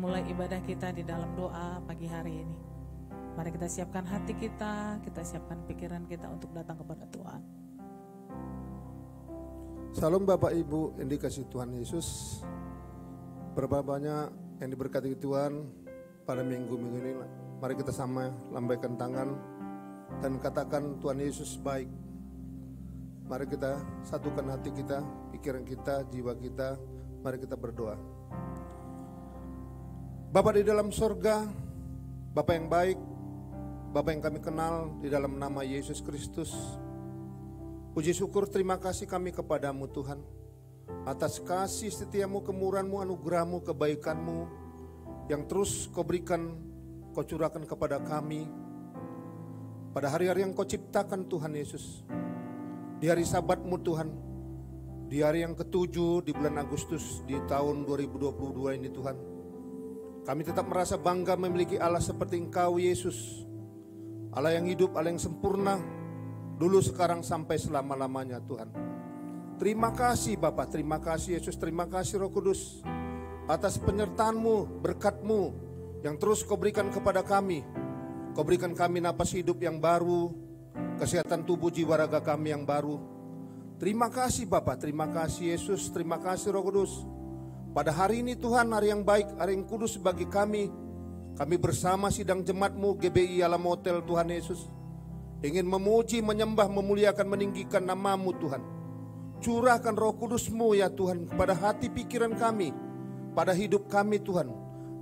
memulai ibadah kita di dalam doa pagi hari ini. Mari kita siapkan hati kita siapkan pikiran kita untuk datang kepada Tuhan. Salam Bapak Ibu yang dikasihi Tuhan Yesus. Berapa banyak yang diberkati Tuhan pada minggu-minggu ini. Mari kita sama lambaikan tangan dan katakan Tuhan Yesus baik. Mari kita satukan hati kita, pikiran kita, jiwa kita. Mari kita berdoa. Bapa di dalam sorga, Bapa yang baik, Bapa yang kami kenal di dalam nama Yesus Kristus. Puji syukur terima kasih kami kepadamu Tuhan, atas kasih setiamu, kemurahanmu, anugerahmu, kebaikanmu yang terus kau berikan, kau curahkan kepada kami pada hari-hari yang kau ciptakan Tuhan Yesus. Di hari sabatmu Tuhan, di hari yang ke-7 di bulan Agustus di tahun 2022 ini Tuhan, kami tetap merasa bangga memiliki Allah seperti Engkau Yesus, Allah yang hidup, Allah yang sempurna, dulu, sekarang, sampai selama-lamanya Tuhan. Terima kasih Bapa, terima kasih Yesus, terima kasih Roh Kudus atas penyertaan-Mu, berkat-Mu yang terus Kau berikan kepada kami. Kau berikan kami napas hidup yang baru, kesehatan tubuh jiwa raga kami yang baru. Terima kasih Bapa, terima kasih Yesus, terima kasih Roh Kudus. Pada hari ini Tuhan, hari yang baik, hari yang kudus bagi kami. Kami bersama sidang jemaat-Mu GBI Alam Hotel Tuhan Yesus ingin memuji, menyembah, memuliakan, meninggikan nama-Mu Tuhan. Curahkan Roh Kudus-Mu ya Tuhan kepada hati pikiran kami, pada hidup kami Tuhan.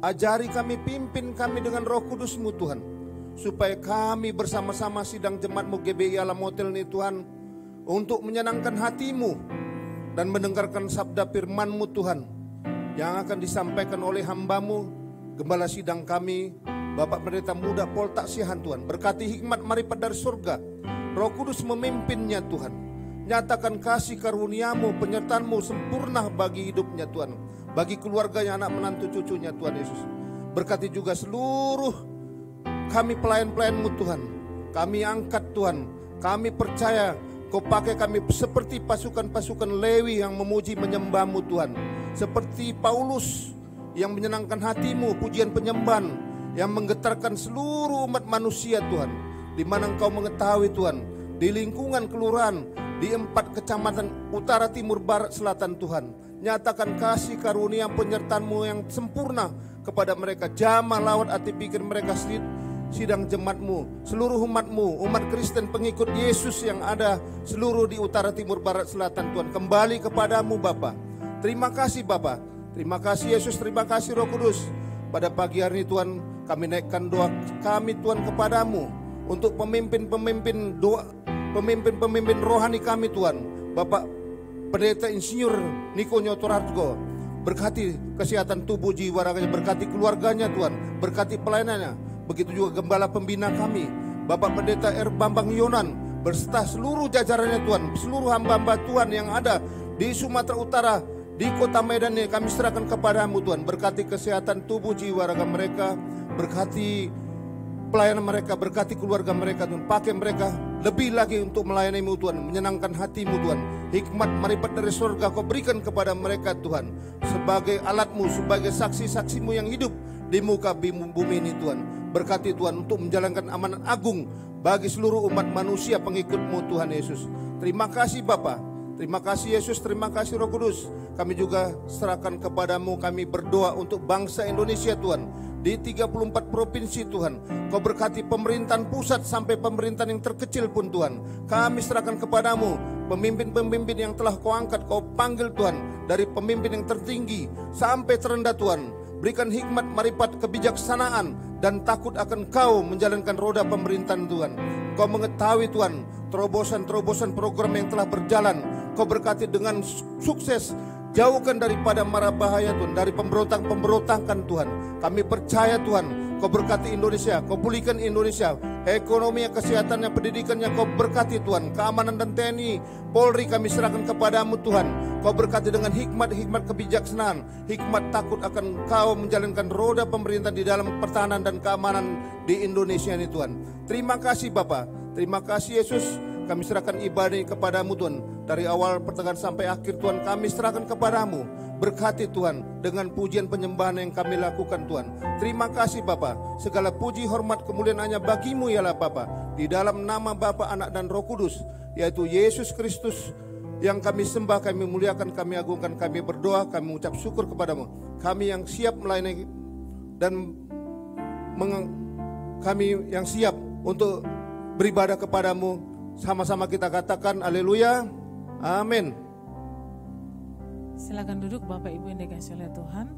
Ajari kami, pimpin kami dengan Roh Kudus-Mu Tuhan, supaya kami bersama-sama sidang jemaat-Mu GBI Alam Hotel ini Tuhan, untuk menyenangkan hati-Mu dan mendengarkan sabda firman-Mu Tuhan, yang akan disampaikan oleh hamba-Mu, Gembala sidang kami, Bapak Pendeta Muda Pol Taksihan Tuhan. Berkati hikmat marifat dari surga, Roh Kudus memimpinnya Tuhan. Nyatakan kasih karunia-Mu, penyertaan-Mu sempurna bagi hidupnya Tuhan, bagi keluarganya, anak menantu cucunya Tuhan Yesus. Berkati juga seluruh kami pelayan-pelayan-Mu Tuhan. Kami angkat Tuhan, kami percaya Kau pakai kami seperti pasukan-pasukan Lewi yang memuji menyembah-Mu Tuhan. Seperti Paulus yang menyenangkan hati-Mu, pujian penyembahan yang menggetarkan seluruh umat manusia Tuhan. Di mana Engkau mengetahui Tuhan, di lingkungan kelurahan, di 4 kecamatan utara, timur, barat, selatan Tuhan. Nyatakan kasih karunia penyertaan-Mu yang sempurna kepada mereka. Jamah lawat hati pikir mereka sidang jemaat-Mu, seluruh umat-Mu, umat Kristen pengikut Yesus yang ada seluruh di utara, timur, barat, selatan Tuhan. Kembali kepadamu Bapa. Terima kasih Bapa, terima kasih Yesus, terima kasih Roh Kudus. Pada pagi hari ini Tuhan, kami naikkan doa kami Tuhan kepadamu untuk pemimpin-pemimpin doa, pemimpin-pemimpin rohani kami Tuhan. Bapak Pendeta Insinyur Niko Nyotorarjo, berkati kesehatan tubuh jiwa raganya, berkati keluarganya Tuhan, berkati pelayanannya. Begitu juga gembala pembina kami, Bapak Pendeta R. Bambang Yonan, berserta seluruh jajarannya Tuhan, seluruh hamba-hamba Tuhan yang ada di Sumatera Utara, di kota Medan ini kami serahkan kepadamu Tuhan. Berkati kesehatan tubuh jiwa raga mereka, berkati pelayanan mereka, berkati keluarga mereka Tuhan. Pakai mereka lebih lagi untuk melayani-Mu Tuhan, menyenangkan hati-Mu Tuhan. Hikmat marifat dari surga Kau berikan kepada mereka Tuhan, sebagai alat-Mu, sebagai saksi-saksi-Mu yang hidup di muka bumi ini Tuhan. Berkati Tuhan untuk menjalankan amanat agung bagi seluruh umat manusia pengikut-Mu Tuhan Yesus. Terima kasih Bapa, terima kasih Yesus, terima kasih Roh Kudus. Kami juga serahkan kepadamu, kami berdoa untuk bangsa Indonesia Tuhan. Di 34 provinsi Tuhan, Kau berkati pemerintahan pusat sampai pemerintahan yang terkecil pun Tuhan. Kami serahkan kepadamu pemimpin-pemimpin yang telah Kau angkat, Kau panggil Tuhan, dari pemimpin yang tertinggi sampai terendah Tuhan. Berikan hikmat, marifat, kebijaksanaan, dan takut akan Kau menjalankan roda pemerintahan Tuhan. Kau mengetahui Tuhan terobosan-terobosan program yang telah berjalan. Kau berkati dengan sukses. Jauhkan daripada mara bahaya Tuhan, dari pemberontak-pemberontakan Tuhan. Kami percaya Tuhan, Kau berkati Indonesia, Kau pulihkan Indonesia, ekonominya, kesehatannya, pendidikannya Kau berkati Tuhan. Keamanan dan TNI, Polri kami serahkan kepadamu Tuhan. Kau berkati dengan hikmat kebijaksanaan, hikmat takut akan Kau menjalankan roda pemerintahan di dalam pertahanan dan keamanan di Indonesia ini Tuhan. Terima kasih Bapa, terima kasih Yesus. Kami serahkan ibadah ini kepadamu Tuhan. Dari awal pertengahan sampai akhir Tuhan kami serahkan kepadamu. Berkati Tuhan dengan pujian penyembahan yang kami lakukan Tuhan. Terima kasih Bapa. Segala puji, hormat, kemuliaan hanya bagimu ialah Bapa. Di dalam nama Bapa, Anak dan Roh Kudus, yaitu Yesus Kristus yang kami sembah, kami muliakan, kami agungkan, kami berdoa, kami mengucap syukur kepadamu. Kami yang siap melayani dan kami yang siap untuk beribadah kepadamu. Sama-sama kita katakan haleluya, amin. Silakan duduk Bapak Ibu yang dikasihi oleh Tuhan.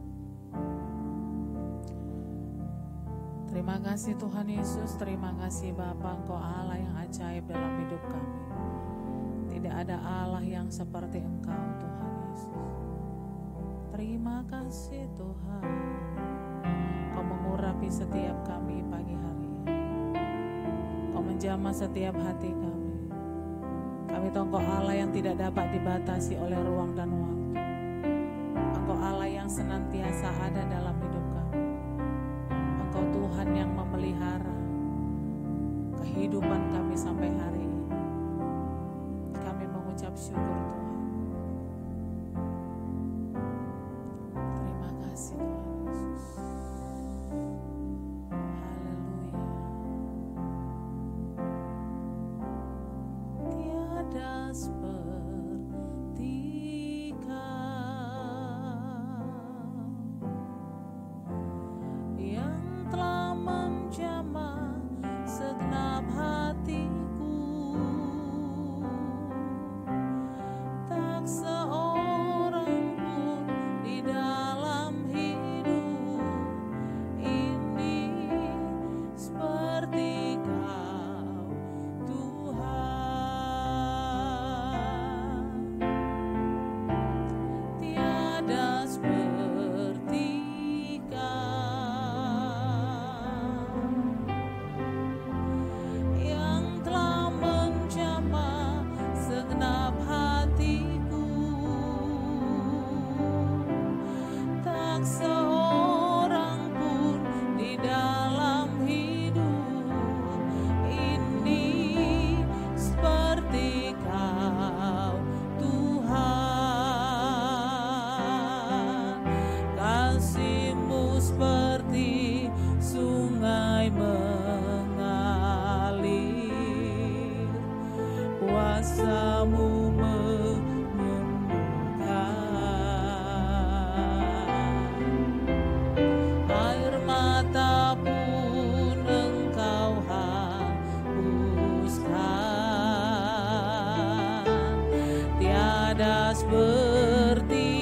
Terima kasih Tuhan Yesus, terima kasih Bapa, Engkau Allah yang ajaib dalam hidup kami. Tidak ada Allah yang seperti Engkau Tuhan Yesus. Terima kasih Tuhan, Kau mengurapi setiap kami pagi hari ini. Kau menjamah setiap hati kami. Kami tahu Engkau Allah yang tidak dapat dibatasi oleh ruang dan waktu. Engkau Allah yang senantiasa ada dalam hidup kami. Engkau Tuhan yang memelihara kehidupan kami sampai hari ini. Kami mengucap syukur Tuhan. Terima kasih Tuhan Yesus. Haleluya. Tiada seperti yang telah menjamah segenap hatiku. Tak seorang pun di dalam hidup ini seperti Kau Tuhan. Tiada seperti yang telah menjamah segenap hatiku. Tak seorang pun di dalam hidup ini seperti Kau Tuhan. Kasih-Mu seperti sungai mengalir, kuasa-Mu menyembuhkan. Air mata pun Engkau hapuskan. Tiada seperti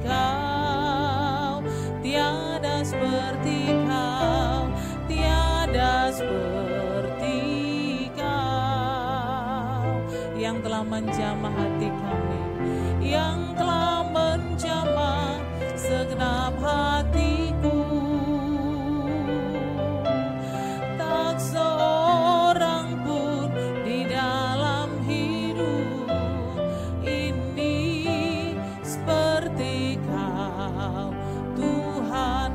Kau, tiada seperti Kau, tiada seperti Kau yang telah menjamah hati kami, yang telah menjamah segenap hatiku. Tak seorang pun di dalam hidup ini seperti Kau Tuhan.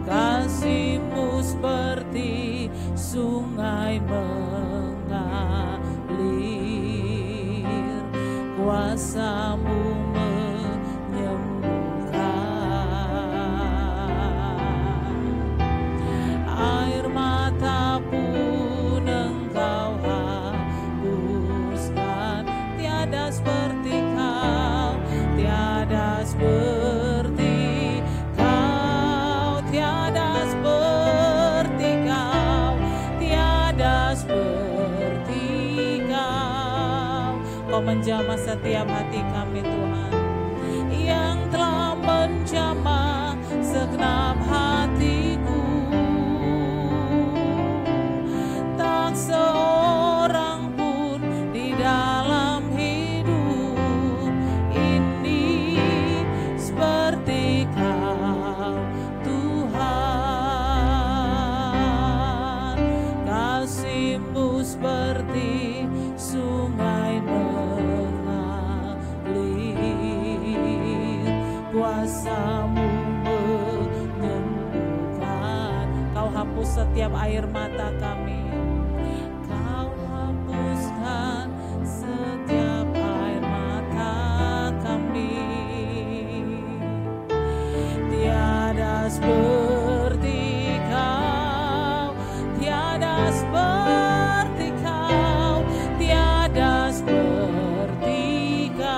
Kasih-Mu seperti sungai mengalir, kuasa-Mu menyembuhkan. Air mata pun Engkau hapuskan. Tiada seperti Kau, tiada seperti Kau, tiada seperti Kau, tiada seperti Kau. Kau menjamah setiap hati kami Tuhan, yang telah menjamah segenap hatiku. Tak seorang pun di dalam hidup ini seperti Kau Tuhan. Kasih-Mu seperti sungai mengalir, kuasa-Mu menyembuhkan. Kau hapus setiap air mata kami, Kau hapuskan setiap air mata seperti Kau, tiada seperti Kau, tiada seperti Kau,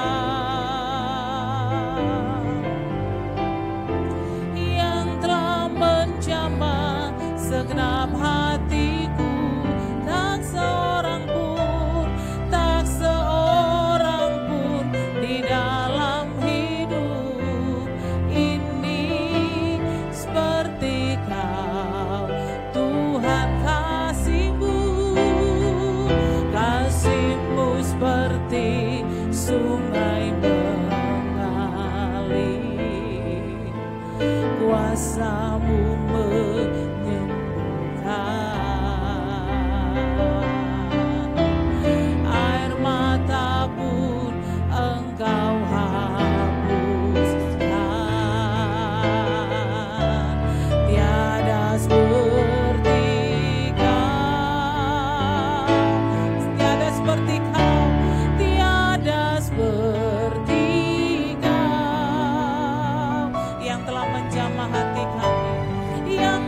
yang telah menjamah segenap hatiku. Tak seorang pun, tak seorang pun di dalam hidup ini seperti Kau, Tuhan. Kasih-Mu seperti sungai mengalir, kuasa-Mu menyembuhkan, air mata pun Engkau hapuskan, tiada seperti Kau, tiada seperti Kau, tiada seperti Kau, yang telah menjamah hati kami, yang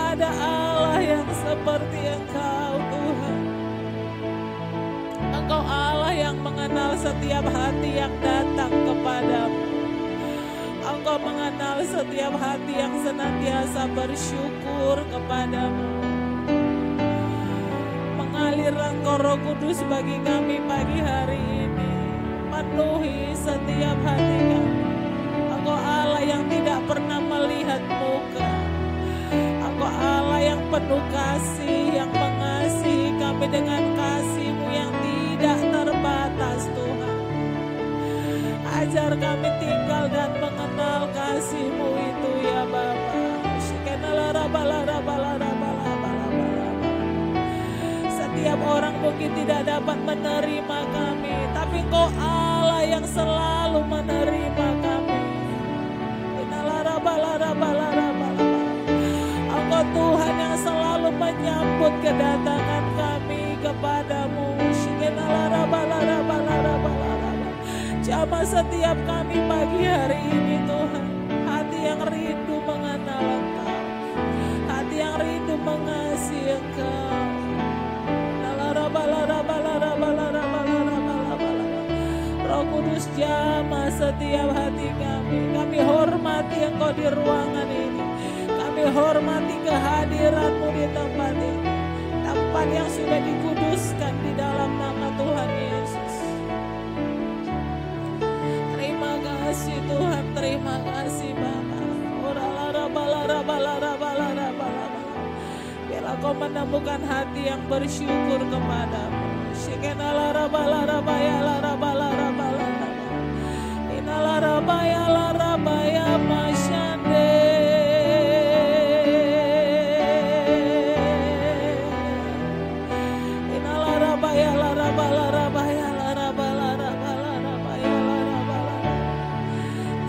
ada Allah yang seperti Engkau Tuhan. Engkau Allah yang mengenal setiap hati yang datang kepadamu. Engkau mengenal setiap hati yang senantiasa bersyukur kepadamu. Mengalirlah Engkau Roh Kudus bagi kami pagi hari ini. Penuhi setiap hati kami. Engkau Allah yang tidak pernah melihat muka. Engkau Allah yang penuh kasih, yang mengasihi kami dengan kasih-Mu yang tidak terbatas Tuhan. Ajar kami tinggal dan mengenal kasih-Mu itu ya Bapa. Setiap orang mungkin tidak dapat menerima kami, tapi Engkau Allah yang selalu menerima kami. Engkau Tuhan yang selalu menyambut kedatangan kami kepadamu. Jamah setiap kami pagi hari ini Tuhan, hati yang rindu mengenal Engkau, hati yang rindu mengasihi Engkau. Roh Kudus jamah setiap hati kami. Kami hormati Engkau di ruangan ini. Kami hormati kehadiran-Mu di tempat ini, tempat yang sudah dikuduskan di dalam nama Tuhan Yesus. Terima kasih Tuhan, terima kasih Bapa. Biarlah Kau menemukan hati yang bersyukur kepadamu.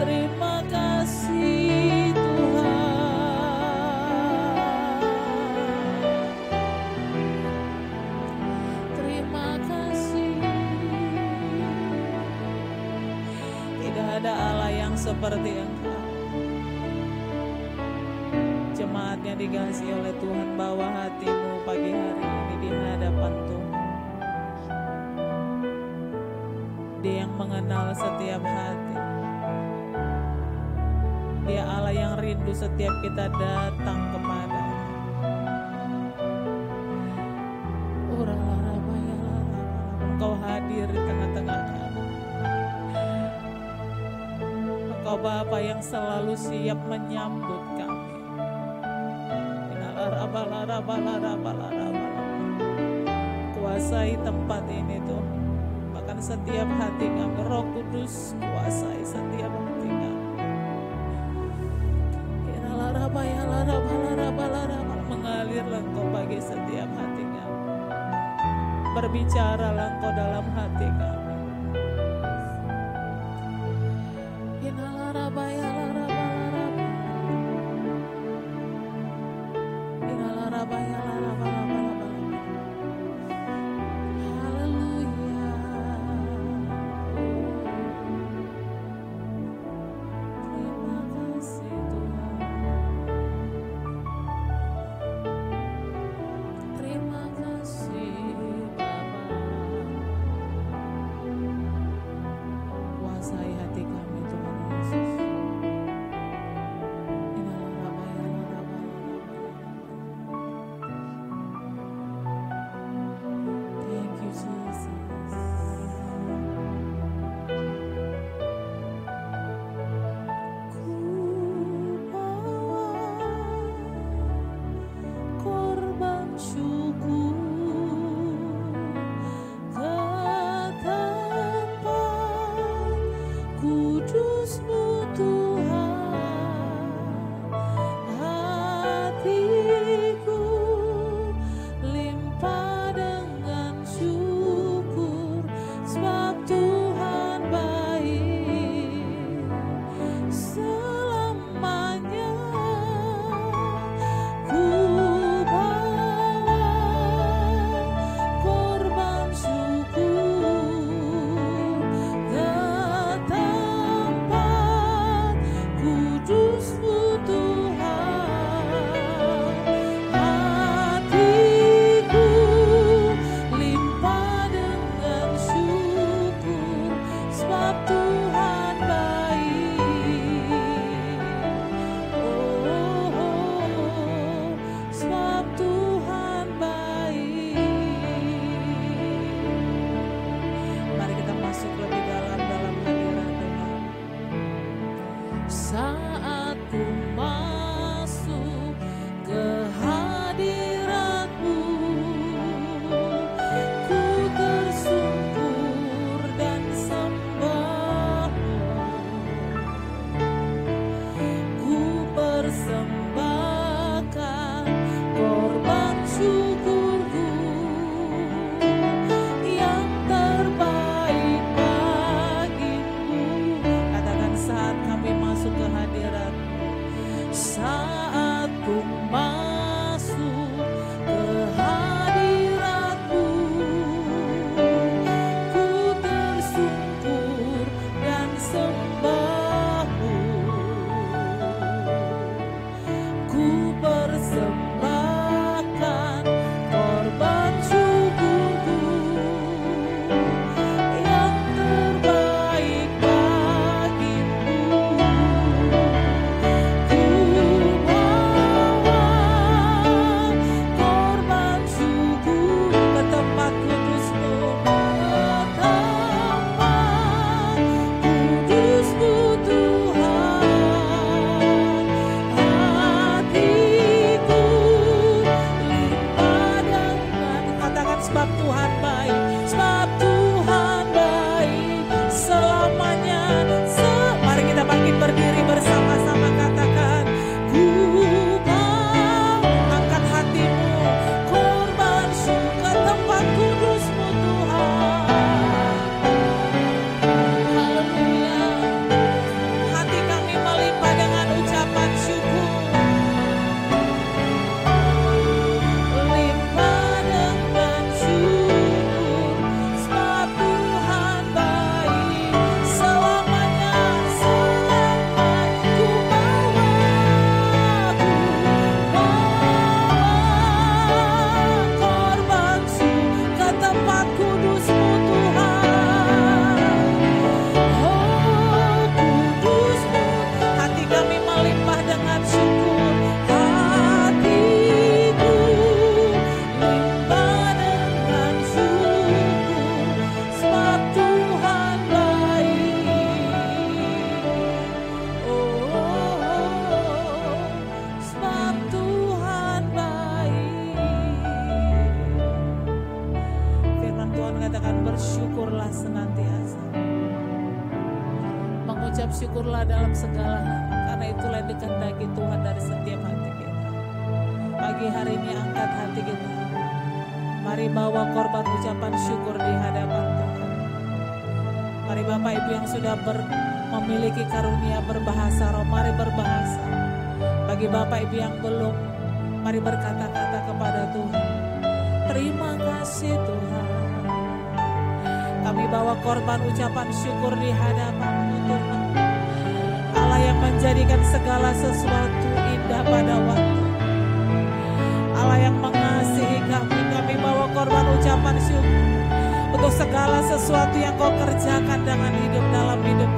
Terima kasih Tuhan. Terima kasih. Tidak ada Allah yang seperti Engkau. Jemaat yang dikasihi oleh Tuhan, bawa hatimu pagi hari ini di hadapan Tuhan. Dia yang mengenal setiap hati. Dia Allah yang rindu setiap kita datang kepada-Nya. Engkau hadir di tengah-tengah kami. Engkau Bapa yang selalu siap menyambut kami. Kuasai tempat ini Tuhan. Bahkan setiap hati kami, Roh Kudus kuasai setiap hati kami. Mengalirlah Engkau bagi setiap hati kami. Berbicaralah Engkau dalam hati kami. saat ku masuk ke hadirat-Mu, ku tersungkur dan sembah-Mu, ku persembahkan korban syukurku yang terbaik bagimu. Ku bawa korban syukur ke tempat kudus-Mu, ke tempat kudus-Mu Tuhan. Hatiku limpah dengan, katakan sebab Tuhan baik, sebab Tuhan baik selamanya. Mari kita bangkit berdiri bersama-sama, katakan ku mau angkat hatimu, korban syukur ke tempat kudus-Mu Tuhan. Haleluya. Hati kami melimpah dengan ucapan syukur, limpah dengan syukur, sebab Tuhan baik selamanya. Ku bawa korban syukur ke tempat kudus-Mu Tuhan. Oh kudus-Mu, hati kami melimpah dengan syukur. Hatiku limpah dengan syukur, sebab Tuhan baik. Oh, sebab Tuhan baik. Firman Tuhan katakan bersyukurlah senantiasa. Mengucap syukurlah dalam segala hal, karena itulah yang dikehendaki Tuhan dari setiap hati kita. Pagi hari ini angkat hati kita. Mari bawa korban ucapan syukur di hadapan Tuhan. Mari Bapak Ibu yang sudah memiliki karunia berbahasa roh, mari berbahasa. Bagi Bapak Ibu yang belum, mari berkata-kata kepada Tuhan. Terima kasih Tuhan. Kami bawa korban ucapan syukur di hadapan-Mu Tuhan. Allah yang menjadikan segala sesuatu indah pada waktu. Allah yang mengasihi kami. Kami bawa korban ucapan syukur untuk segala sesuatu yang Kau kerjakan dalam hidup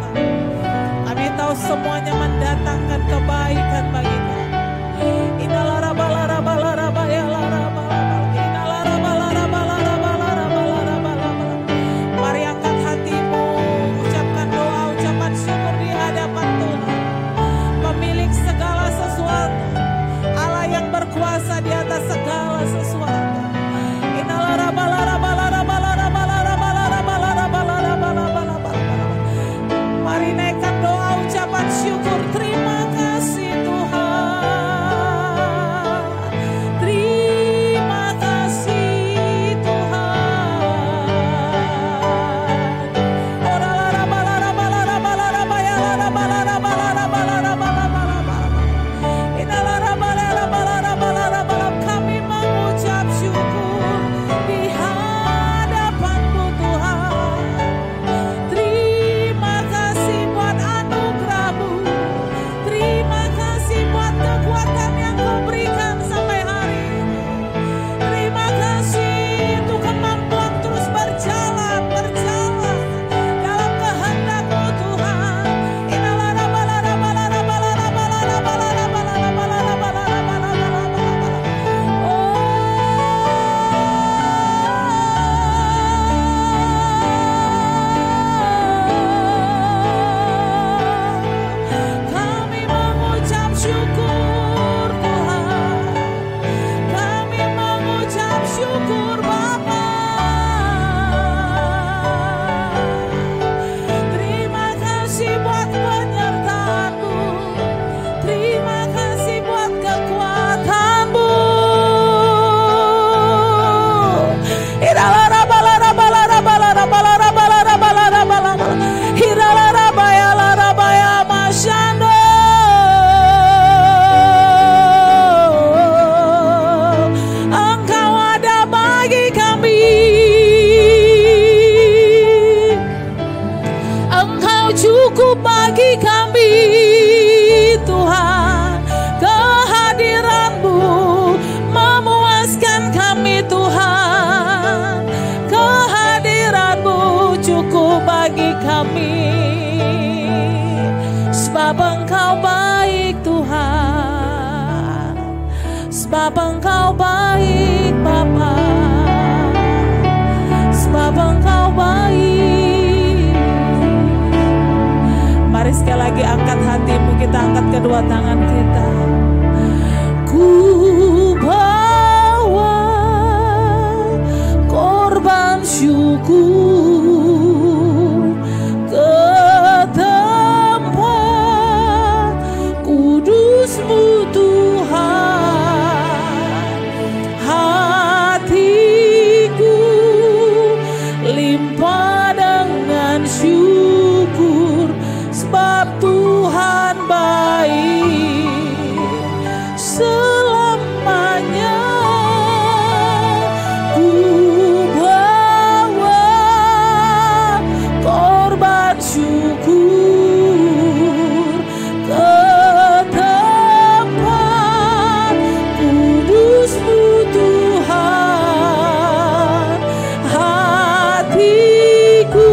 kami. Kami tahu semuanya mendatangkan kebaikan bagi kami. Mari angkat hatimu, ucapkan doa, ucapan syukur di hadapan Tuhan, pemilik segala sesuatu, Allah yang berkuasa di atas segala sesuatu. Mari naikkan doa ucapan syukur. Terima kasih Tuhan. sebab Engkau baik Bapa, sebab Engkau baik. Mari sekali lagi angkat hatimu, kita angkat kedua tangan kita. Ku bawa korban syukur ke tempat kudus-Mu Tuhan. Hatiku limpah dengan syukur, sebab Tuhan baik selamanya. Ku bawa korban syukur ke tempat kudus-Mu Tuhan. Hatiku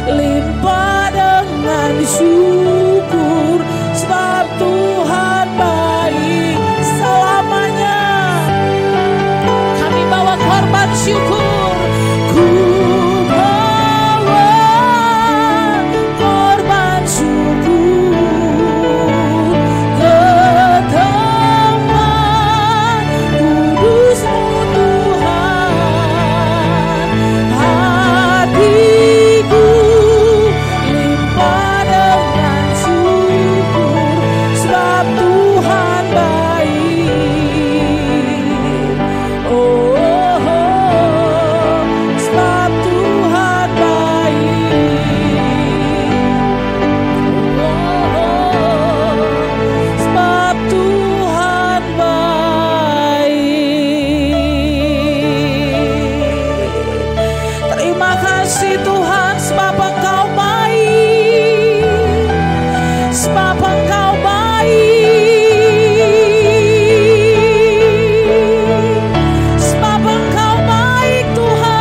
limpah dengan syukur, sebab Tuhan baik selamanya. Kami bawa korban syukur. Ku bawa korban syukur ke tempat kudus-Mu Tuhan. Hatiku limpah dengan syukur, sebab Tuhan baik. Oh, sebab Tuhan baik. Sebab Tuhan baik. Terima kasih Tuhan, sebab Engkau baik, sebab Engkau baik, sebab Engkau baik Tuhan,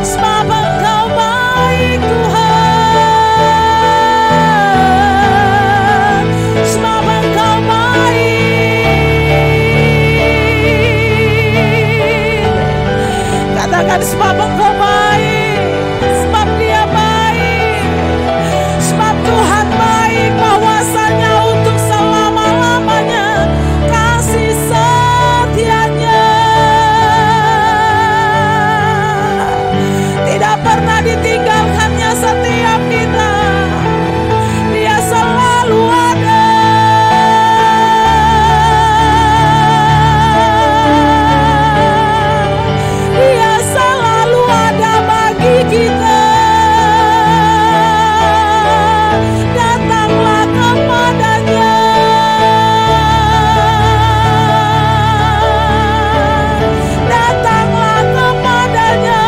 sebab Engkau baik Tuhan, sebab Engkau baik. Katakan sebab Engkau baik, sebab Dia baik, sebab Tuhan baik, bahwasanya untuk selama-lamanya kasih setianya tidak pernah ditinggalkannya setiap kita. Dia selalu ada. Dia selalu ada bagi kita. Datanglah kepadanya. Datanglah kepadanya.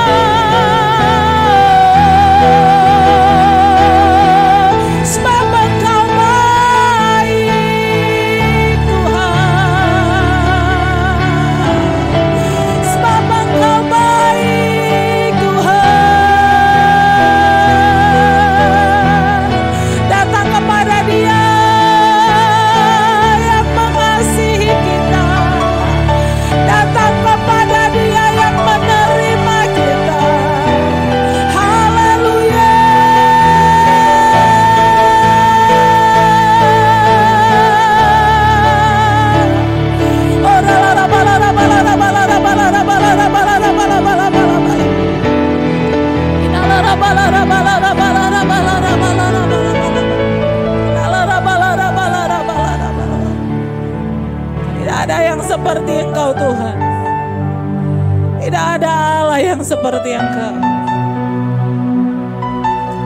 Sebab Engkau baik Tuhan. Sebab Engkau baik Tuhan. Datang kepada Dia yang mengasihi kita. Datang kepada Dia yang menerima kita. Haleluya. Tidak ada yang seperti Engkau Tuhan. Tidak ada Allah yang seperti Engkau.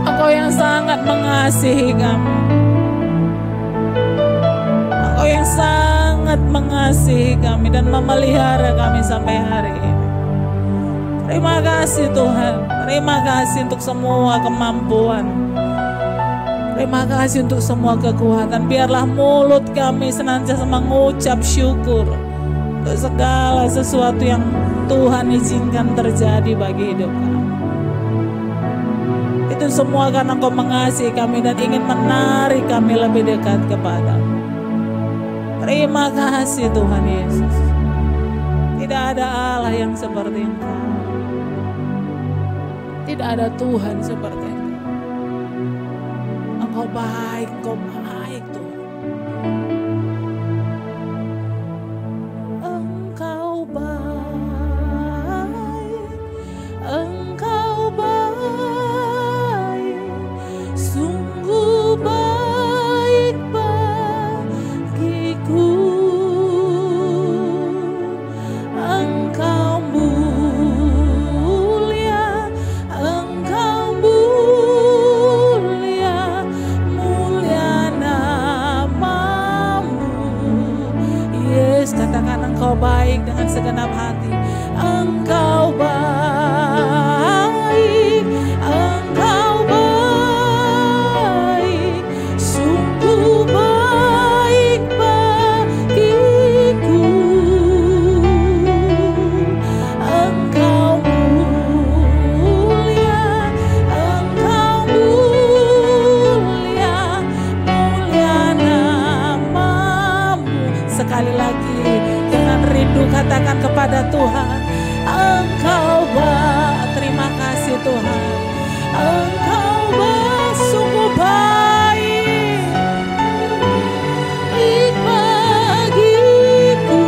Engkau yang sangat mengasihi kami. Engkau yang sangat mengasihi kami dan memelihara kami sampai hari ini. Terima kasih Tuhan. Terima kasih untuk semua kemampuan. Terima kasih untuk semua kekuatan. Biarlah mulut kami senantiasa mengucap syukur untuk segala sesuatu yang Tuhan izinkan terjadi bagi hidup kami. Itu semua karena Engkau mengasihi kami dan ingin menarik kami lebih dekat kepada-Mu. Terima kasih Tuhan Yesus. Tidak ada Allah yang seperti Engkau. Tidak ada Tuhan seperti Engkau. Engkau baik Tuhan. Engkau baik, sungguh baik bagiku. Engkau mulia, mulia namamu. Yes, katakan Engkau baik dengan segenap hati. Engkau baik, sungguh baik bagiku. Engkau mulia, mulia namamu. Sekali lagi dengan rindu katakan kepada Tuhan, Engkau baik. Terima kasih Tuhan. Engkau baik, sungguh baik bagiku.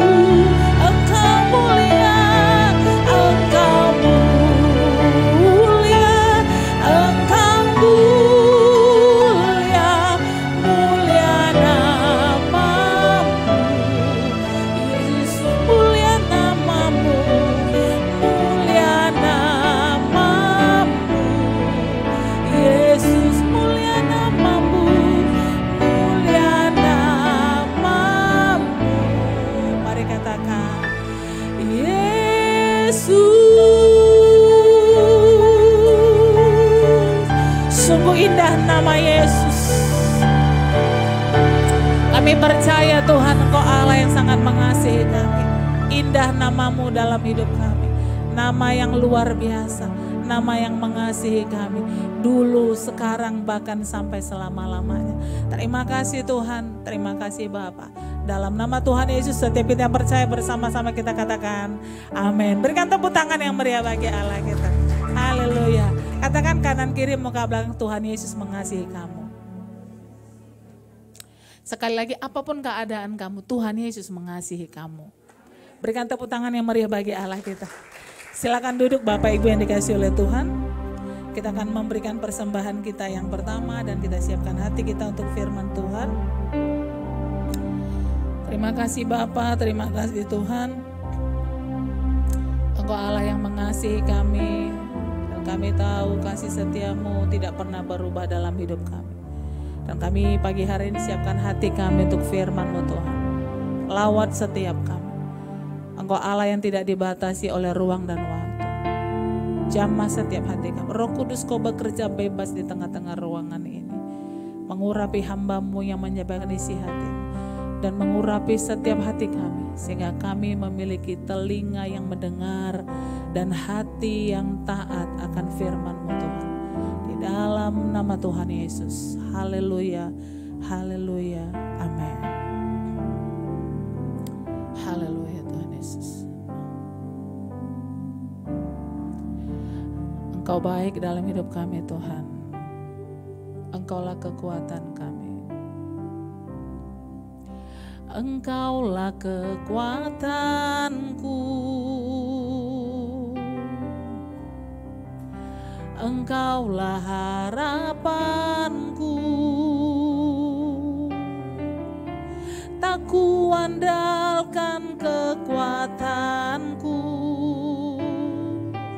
Engkau mulia, mulia namamu. Yesus, mulia namamu, mulia namamu. Yesus, mulia namamu, mulia namamu. Mari katakan, Yesus. Sungguh indah nama Yesus. Kami percaya Tuhan, Engkau Allah yang sangat mengasihi kami. Indah namamu dalam hidup kami. Nama yang luar biasa, nama yang mengasihi kami. Dulu, sekarang, bahkan sampai selama-lamanya. Terima kasih Tuhan, terima kasih Bapa. Dalam nama Tuhan Yesus, setiap kita yang percaya bersama-sama kita katakan amin. Berikan tepuk tangan yang meriah bagi Allah kita. Haleluya. Katakan kanan kiri muka belakang, Tuhan Yesus mengasihi kamu. Sekali lagi, apapun keadaan kamu, Tuhan Yesus mengasihi kamu. Berikan tepuk tangan yang meriah bagi Allah kita. Silakan duduk Bapak Ibu yang dikasihi oleh Tuhan. Kita akan memberikan persembahan kita yang pertama dan kita siapkan hati kita untuk firman Tuhan. Terima kasih Bapa, terima kasih Tuhan. Engkau Allah yang mengasihi kami. Dan kami tahu kasih setiamu tidak pernah berubah dalam hidup kami. Dan kami pagi hari ini siapkan hati kami untuk firman-Mu Tuhan. Lawat setiap kami. Engkau Allah yang tidak dibatasi oleh ruang dan waktu. Jamah setiap hati kami. Roh Kudus Kau bekerja bebas di tengah-tengah ruangan ini. Mengurapi hamba-Mu yang menyebabkan isi hati. Dan mengurapi setiap hati kami. Sehingga kami memiliki telinga yang mendengar. Dan hati yang taat akan firman-Mu Tuhan. Di dalam nama Tuhan Yesus. Haleluya. Haleluya. Amin. Haleluya Tuhan Yesus. Engkau baik dalam hidup kami Tuhan. Engkaulah kekuatan kami. Engkaulah kekuatanku. Engkaulah harapanku. Tak kuandalkan kekuatanku.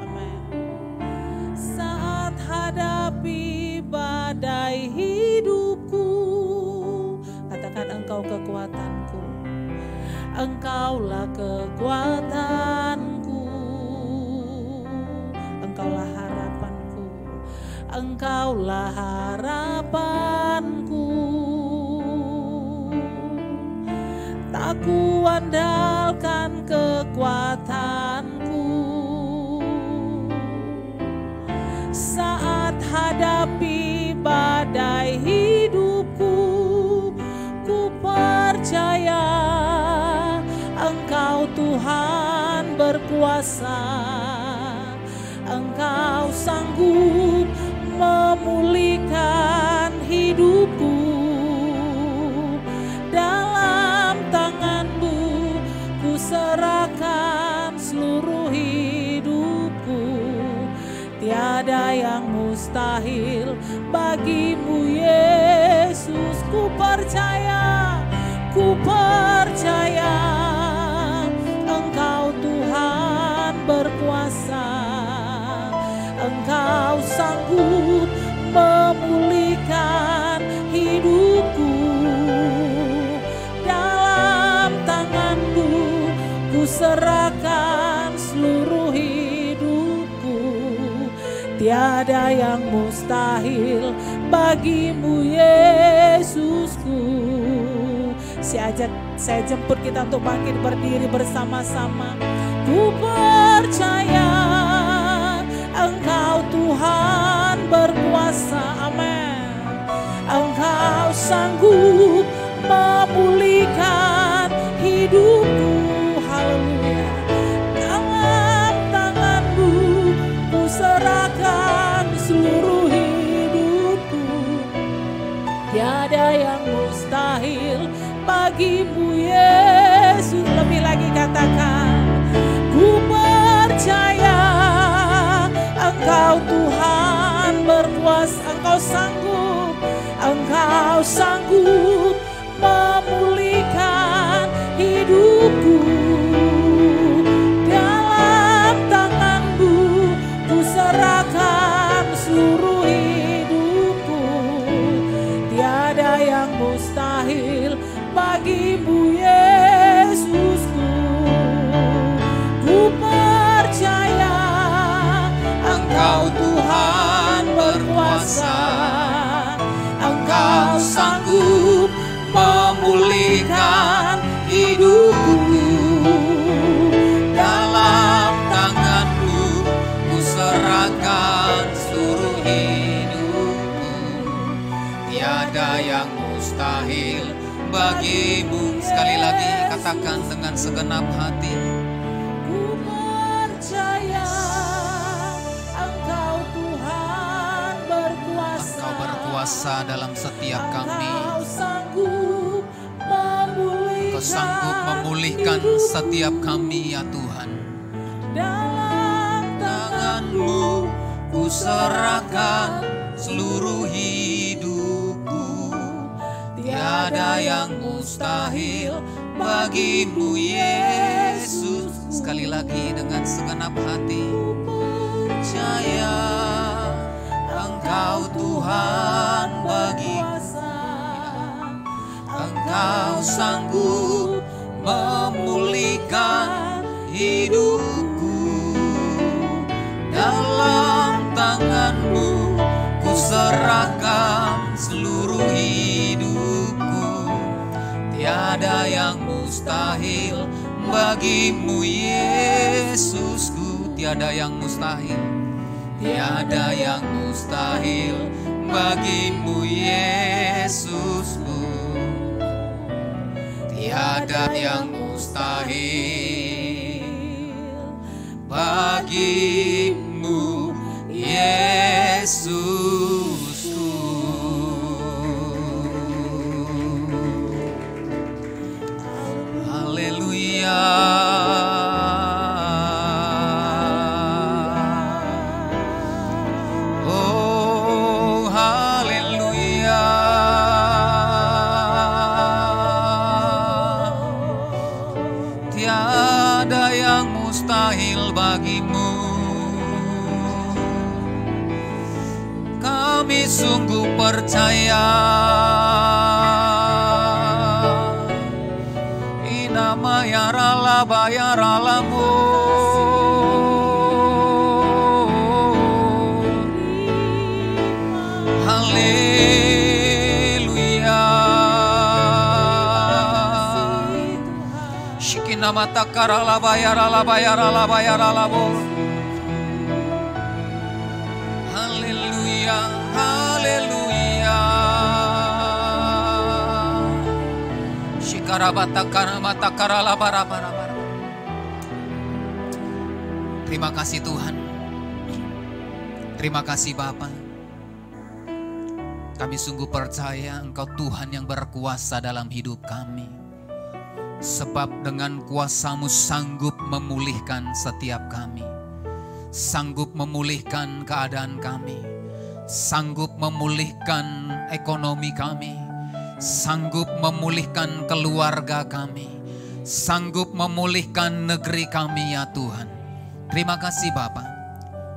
Amin. Saat hadapi badai hidupku, katakan Engkau kekuatanku. Engkaulah kekuatanku. Engkaulah harapanku. Engkaulah harapanku. Tak kuandalkan kekuatanku. Saat hadapi badai hidupku, ku percaya berkuasa. Engkau sanggup memulihkan hidupku. Dalam tangan-Mu ku serahkan seluruh hidupku. Tiada yang mustahil bagi-Mu Yesus. Ku percaya Engkau Tuhan berkuasa. Engkau sanggup memulihkan hidupku. Dalam tangan-Mu ku serahkan seluruh hidupku. Tiada yang mustahil bagi-Mu Yesusku. Saya jemput kita untuk bangkit berdiri bersama-sama. Ku percaya Engkau Tuhan berkuasa. Amin. Engkau sanggup memulihkan hidupku. Haleluya. Dalam tangan-Mu ku serahkan seluruh hidupku. Tiada yang mustahil bagi-Mu Yesus. Lebih lagi katakan, ku percaya Engkau Tuhan berkuasa. Engkau sanggup memulihkan hidupku. Dalam tangan-Mu ku serahkan seluruh hidupku. Tiada yang mustahil bagi-Mu Yesusku. Ku percaya Engkau Tuhan berkuasa. Engkau sanggup memulihkan hidupku. Dalam tangan-Mu ku serahkan seluruh hidupku. Tiada yang mustahil bagi-Mu. Sekali lagi katakan dengan segenap hati. Ku percaya Engkau Tuhan berkuasa. Engkau berkuasa dalam setiap kami. Engkau sanggup memulihkan setiap kami ya Tuhan. Dalam tangan-Mu ku serahkan seluruh hidupku. Tiada yang mustahil bagi-Mu Yesus. Sekali lagi dengan segenap hati. Percaya Engkau Tuhan bagiku. Engkau sanggup memulihkan hidupku. Dalam tangan-Mu ku serahkan seluruh hidupku. Tiada yang mustahil bagi-Mu Yesusku. Tiada yang mustahil. Tiada yang mustahil bagi-Mu Yesusku. Tiada yang mustahil bagi-Mu Yesusku. Haleluya. Oh, haleluya. Tiada yang mustahil bagi-Mu. Kami sungguh percaya. Inama ya ralaba ya ralamu. Haleluya. Shikina mata karalaba ya ralaba ya ralaba ya ralamu. Haleluya, haleluya. Shikarabata karamata karalabara bara bara. Terima kasih Tuhan. Terima kasih Bapa. Kami sungguh percaya Engkau Tuhan yang berkuasa dalam hidup kami. Sebab dengan kuasa-Mu sanggup memulihkan setiap kami. Sanggup memulihkan keadaan kami. Sanggup memulihkan ekonomi kami. Sanggup memulihkan keluarga kami. Sanggup memulihkan negeri kami ya Tuhan. Terima kasih Bapa.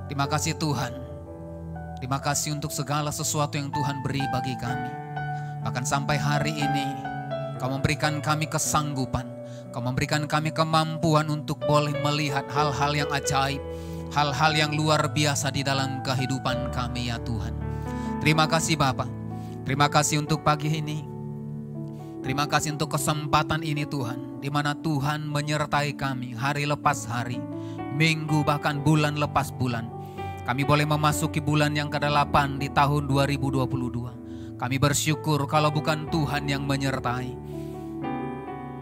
Terima kasih Tuhan. Terima kasih untuk segala sesuatu yang Tuhan beri bagi kami. Bahkan sampai hari ini Kau memberikan kami kesanggupan. Kau memberikan kami kemampuan untuk boleh melihat hal-hal yang ajaib. Hal-hal yang luar biasa di dalam kehidupan kami ya Tuhan. Terima kasih Bapa. Terima kasih untuk pagi ini. Terima kasih untuk kesempatan ini Tuhan. Di mana Tuhan menyertai kami hari lepas hari. Minggu bahkan bulan lepas bulan. Kami boleh memasuki bulan yang ke-8 di tahun 2022. Kami bersyukur kalau bukan Tuhan yang menyertai.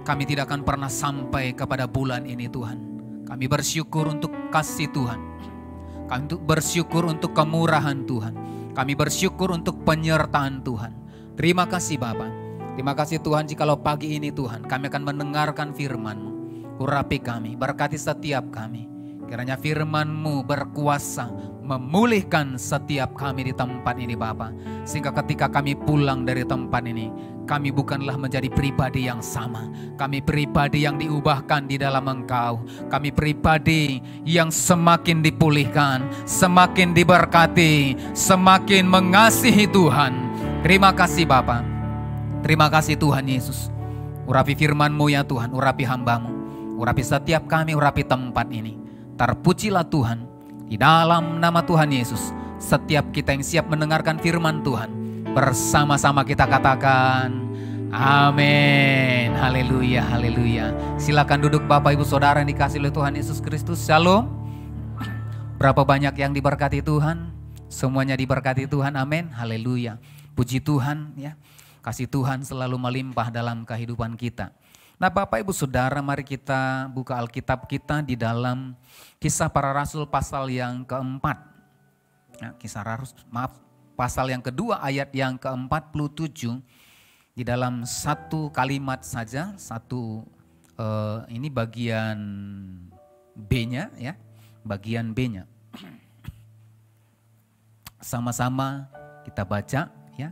Kami tidak akan pernah sampai kepada bulan ini Tuhan. Kami bersyukur untuk kasih Tuhan. Kami bersyukur untuk kemurahan Tuhan. Kami bersyukur untuk penyertaan Tuhan. Terima kasih Bapa. Terima kasih Tuhan jikalau pagi ini Tuhan kami akan mendengarkan firman-Mu. Urapi kami, berkati setiap kami. Kiranya firman-Mu berkuasa memulihkan setiap kami di tempat ini Bapa. Sehingga ketika kami pulang dari tempat ini, kami bukanlah menjadi pribadi yang sama. Kami pribadi yang diubahkan di dalam Engkau. Kami pribadi yang semakin dipulihkan, semakin diberkati, semakin mengasihi Tuhan. Terima kasih Bapa. Terima kasih Tuhan Yesus. Urapi firman-Mu ya Tuhan, urapi hamba-Mu. Urapi setiap kami, urapi tempat ini. Terpujilah Tuhan. Di dalam nama Tuhan Yesus, setiap kita yang siap mendengarkan firman Tuhan, bersama-sama kita katakan amin. Haleluya, haleluya. Silakan duduk Bapak Ibu Saudara yang dikasihi oleh Tuhan Yesus Kristus. Shalom. Berapa banyak yang diberkati Tuhan? Semuanya diberkati Tuhan, amin. Haleluya. Puji Tuhan ya. Kasih Tuhan selalu melimpah dalam kehidupan kita. Nah Bapak Ibu Saudara, mari kita buka Alkitab kita di dalam Kisah Para Rasul pasal yang keempat. Ya, pasal yang kedua ayat yang ke-47. Di dalam satu kalimat saja, ini bagian B-nya ya, bagian B-nya. Sama-sama kita baca ya.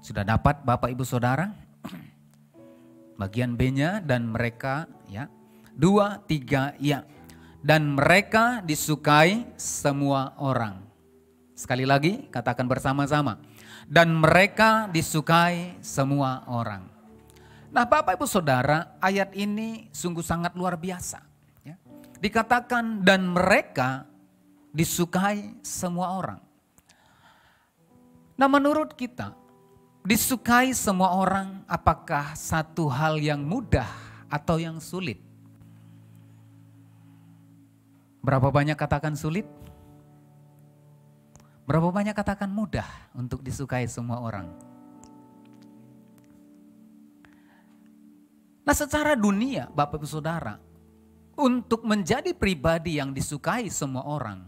Sudah dapat Bapak Ibu Saudara? Bagian B-nya, dan mereka ya. 2, 3 ya. Dan mereka disukai semua orang. Sekali lagi katakan bersama-sama. Dan mereka disukai semua orang. Nah Bapak Ibu Saudara, ayat ini sungguh sangat luar biasa. Ya. Dikatakan dan mereka disukai semua orang. Nah menurut kita, disukai semua orang apakah satu hal yang mudah atau yang sulit? Berapa banyak katakan sulit? Berapa banyak katakan mudah untuk disukai semua orang? Nah secara dunia Bapak Ibu Saudara, untuk menjadi pribadi yang disukai semua orang,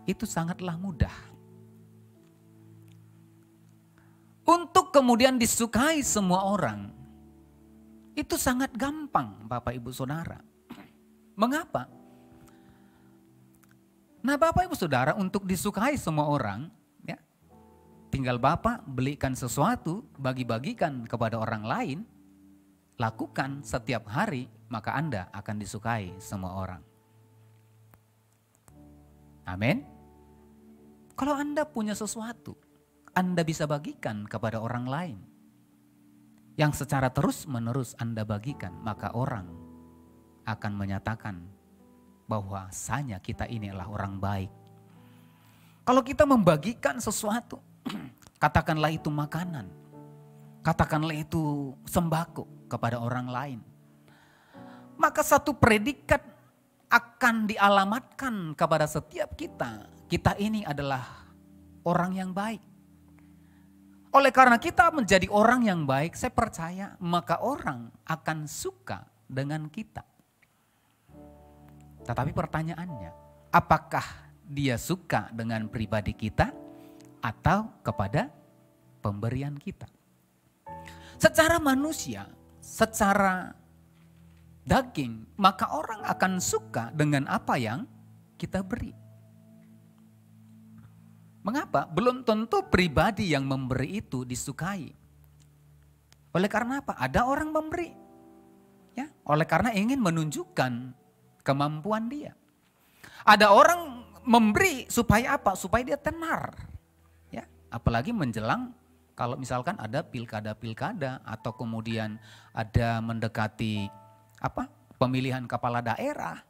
itu sangatlah mudah. Untuk kemudian disukai semua orang, itu sangat gampang Bapak Ibu Saudara. Mengapa? Nah Bapak Ibu Saudara, untuk disukai semua orang, ya, tinggal Bapak belikan sesuatu, bagi-bagikan kepada orang lain, lakukan setiap hari, maka Anda akan disukai semua orang. Amin. Kalau Anda punya sesuatu, Anda bisa bagikan kepada orang lain. Yang secara terus-menerus Anda bagikan, maka orang akan menyatakan bahwasanya kita ini adalah orang baik. Kalau kita membagikan sesuatu, katakanlah itu makanan, katakanlah itu sembako kepada orang lain, maka satu predikat akan dialamatkan kepada setiap kita. Kita ini adalah orang yang baik. Oleh karena kita menjadi orang yang baik, saya percaya maka orang akan suka dengan kita. Tetapi pertanyaannya, apakah dia suka dengan pribadi kita atau kepada pemberian kita? Secara manusia, secara daging, maka orang akan suka dengan apa yang kita beri. Mengapa? Belum tentu pribadi yang memberi itu disukai. Oleh karena apa? Ada orang memberi, ya, oleh karena ingin menunjukkan kemampuan dia. Ada orang memberi supaya apa? Supaya dia tenar, ya. Apalagi menjelang kalau misalkan ada pilkada-pilkada atau kemudian ada mendekati pemilihan kepala daerah.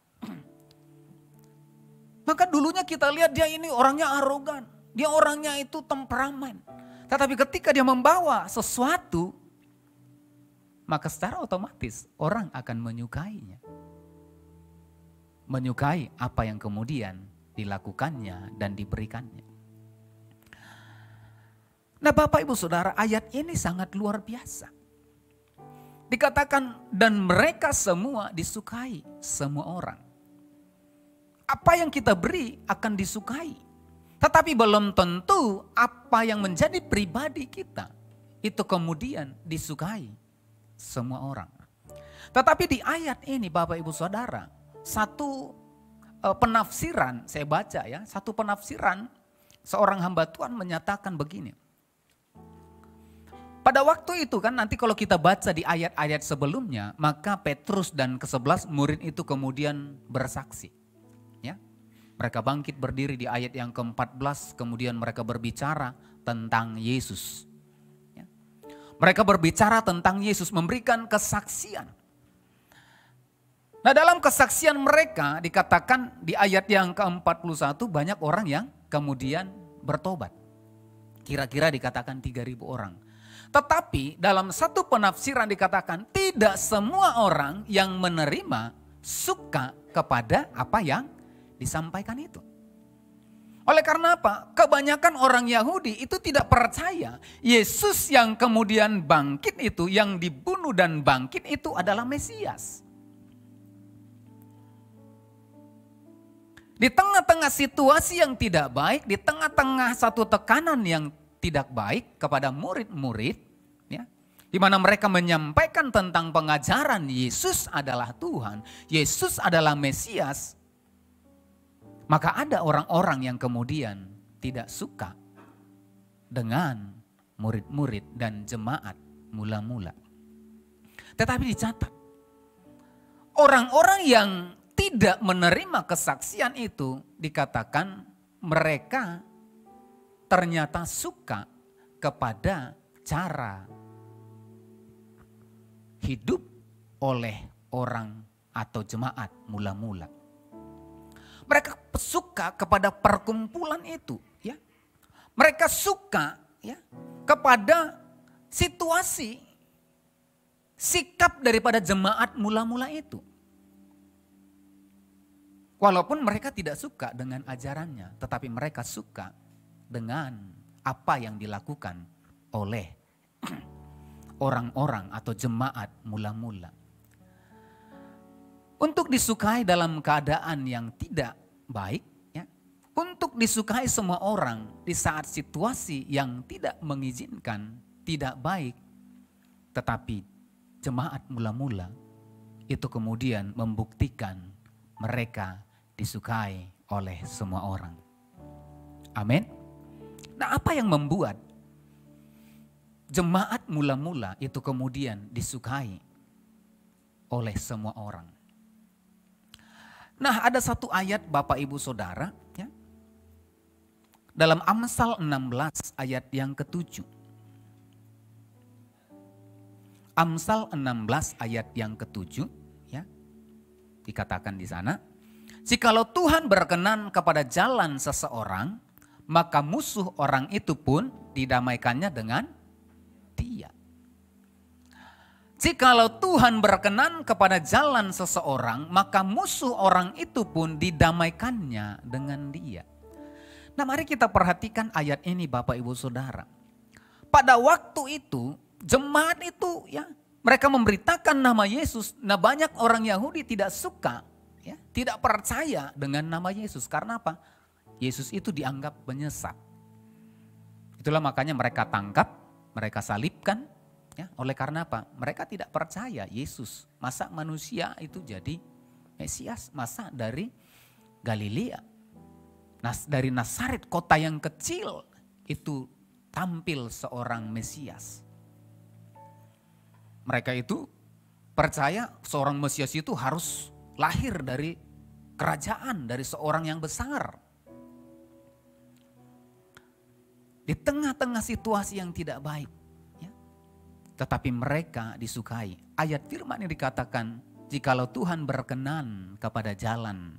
Maka dulunya kita lihat dia ini orangnya arogan, dia orangnya itu temperamen. Tetapi ketika dia membawa sesuatu, maka secara otomatis orang akan menyukainya. Menyukai apa yang kemudian dilakukannya dan diberikannya. Nah Bapak Ibu Saudara, ayat ini sangat luar biasa. Dikatakan dan mereka semua disukai semua orang. Apa yang kita beri akan disukai. Tetapi belum tentu apa yang menjadi pribadi kita itu kemudian disukai semua orang. Tetapi di ayat ini Bapak Ibu Saudara, satu penafsiran saya baca ya, satu penafsiran seorang hamba Tuhan menyatakan begini. Pada waktu itu kan nanti kalau kita baca di ayat-ayat sebelumnya, maka Petrus dan ke-11 murid itu kemudian bersaksi. Ya, mereka bangkit berdiri di ayat yang ke-14, kemudian mereka berbicara tentang Yesus. Ya. Mereka berbicara tentang Yesus, memberikan kesaksian. Nah dalam kesaksian mereka dikatakan di ayat yang ke-41 banyak orang yang kemudian bertobat. Kira-kira dikatakan 3.000 orang. Tetapi dalam satu penafsiran dikatakan tidak semua orang yang menerima suka kepada apa yang disampaikan itu. Oleh karena apa? Kebanyakan orang Yahudi itu tidak percaya Yesus yang kemudian bangkit itu, yang dibunuh dan bangkit itu adalah Mesias. Di tengah-tengah situasi yang tidak baik, di tengah-tengah satu tekanan yang tidak baik kepada murid-murid, ya, di mana mereka menyampaikan tentang pengajaran Yesus adalah Tuhan, Yesus adalah Mesias, maka ada orang-orang yang kemudian tidak suka dengan murid-murid dan jemaat mula-mula. Tetapi dicatat, orang-orang yang tidak menerima kesaksian itu dikatakan mereka ternyata suka kepada cara hidup oleh orang atau jemaat mula-mula. Mereka suka kepada perkumpulan itu, ya. Mereka suka, ya, kepada situasi sikap daripada jemaat mula-mula itu. Walaupun mereka tidak suka dengan ajarannya, tetapi mereka suka dengan apa yang dilakukan oleh orang-orang atau jemaat mula-mula. Untuk disukai dalam keadaan yang tidak baik, ya, untuk disukai semua orang di saat situasi yang tidak mengizinkan, tidak baik, tetapi jemaat mula-mula itu kemudian membuktikan mereka disukai oleh semua orang. Amin. Nah, apa yang membuat jemaat mula-mula itu kemudian disukai oleh semua orang? Nah, ada satu ayat Bapak Ibu Saudara, ya, dalam Amsal 16 ayat yang ke-7. Amsal 16 ayat yang ke-7, ya, dikatakan di sana, jikalau Tuhan berkenan kepada jalan seseorang, maka musuh orang itu pun didamaikannya dengan dia. Jikalau Tuhan berkenan kepada jalan seseorang, maka musuh orang itu pun didamaikannya dengan dia. Nah, mari kita perhatikan ayat ini Bapak Ibu Saudara. Pada waktu itu, jemaat itu, ya, mereka memberitakan nama Yesus. Nah, banyak orang Yahudi tidak suka, ya, tidak percaya dengan nama Yesus. Karena apa? Yesus itu dianggap penyesat. Itulah makanya mereka tangkap, mereka salibkan. Ya, oleh karena apa? Mereka tidak percaya Yesus. Masa manusia itu jadi Mesias? Masa dari Galilea? Dari Nazaret, kota yang kecil, itu tampil seorang Mesias. Mereka itu percaya seorang Mesias itu harus lahir dari kerajaan, dari seorang yang besar. Di tengah-tengah situasi yang tidak baik. Tetapi mereka disukai. Ayat firman yang dikatakan, jikalau Tuhan berkenan kepada jalan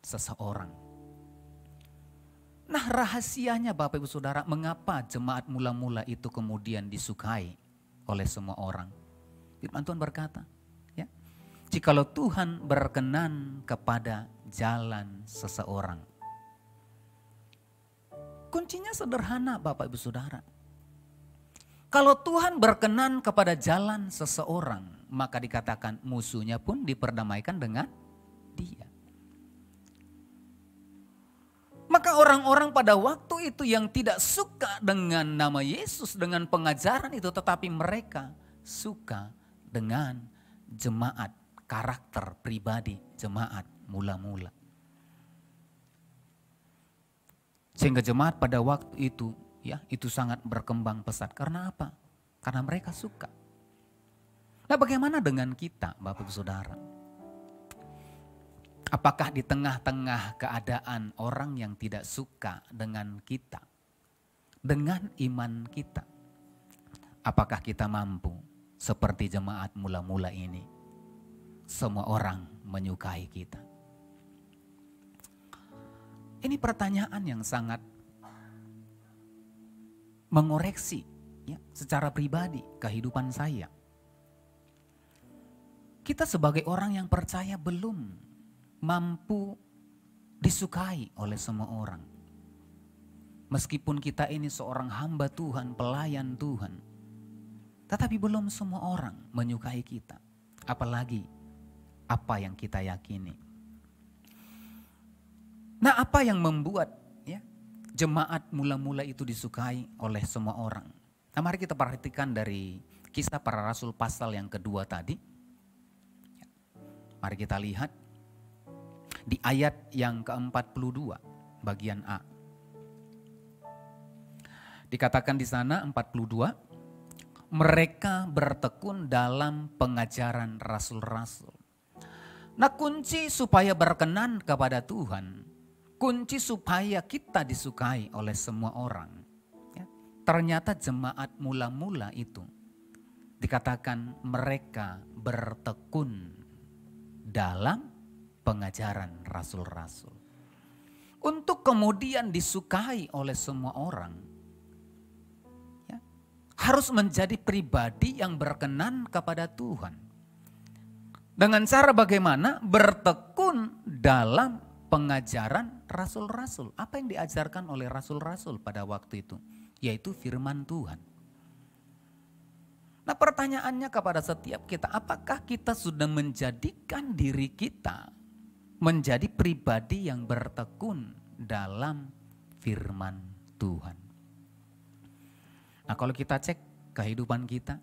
seseorang. Nah, rahasianya Bapak Ibu Saudara, mengapa jemaat mula-mula itu kemudian disukai oleh semua orang? Firman Tuhan berkata, ya, jikalau Tuhan berkenan kepada jalan seseorang. Kuncinya sederhana Bapak Ibu Saudara. Kalau Tuhan berkenan kepada jalan seseorang, maka dikatakan musuhnya pun diperdamaikan dengan dia. Maka orang-orang pada waktu itu yang tidak suka dengan nama Yesus, dengan pengajaran itu, tetapi mereka suka dengan jemaat, karakter pribadi jemaat mula-mula. Sehingga jemaat pada waktu itu, ya, itu sangat berkembang pesat. Karena apa? Karena mereka suka. Nah, bagaimana dengan kita, Bapak Ibu Saudara? Apakah di tengah-tengah keadaan orang yang tidak suka dengan kita, dengan iman kita, apakah kita mampu seperti jemaat mula-mula ini? Semua orang menyukai kita. Ini pertanyaan yang sangat mengoreksi, ya, secara pribadi kehidupan saya. Kita sebagai orang yang percaya belum mampu disukai oleh semua orang. Meskipun kita ini seorang hamba Tuhan, pelayan Tuhan, tetapi belum semua orang menyukai kita. Apalagi apa yang kita yakini. Nah, apa yang membuat, ya, jemaat mula-mula itu disukai oleh semua orang? Nah, mari kita perhatikan dari Kisah Para Rasul pasal yang kedua tadi. Mari kita lihat di ayat yang ke-42 bagian A. Dikatakan di sana 42, mereka bertekun dalam pengajaran rasul-rasul. Nah, kunci supaya berkenan kepada Tuhan, kunci supaya kita disukai oleh semua orang, ya, ternyata jemaat mula-mula itu dikatakan mereka bertekun dalam pengajaran rasul-rasul. Untuk kemudian disukai oleh semua orang, ya, harus menjadi pribadi yang berkenan kepada Tuhan. Dengan cara bagaimana? Bertekun dalam pengajaran rasul-rasul. Apa yang diajarkan oleh rasul-rasul pada waktu itu? Yaitu firman Tuhan. Nah, pertanyaannya kepada setiap kita, apakah kita sudah menjadikan diri kita menjadi pribadi yang bertekun dalam firman Tuhan? Nah, kalau kita cek kehidupan kita,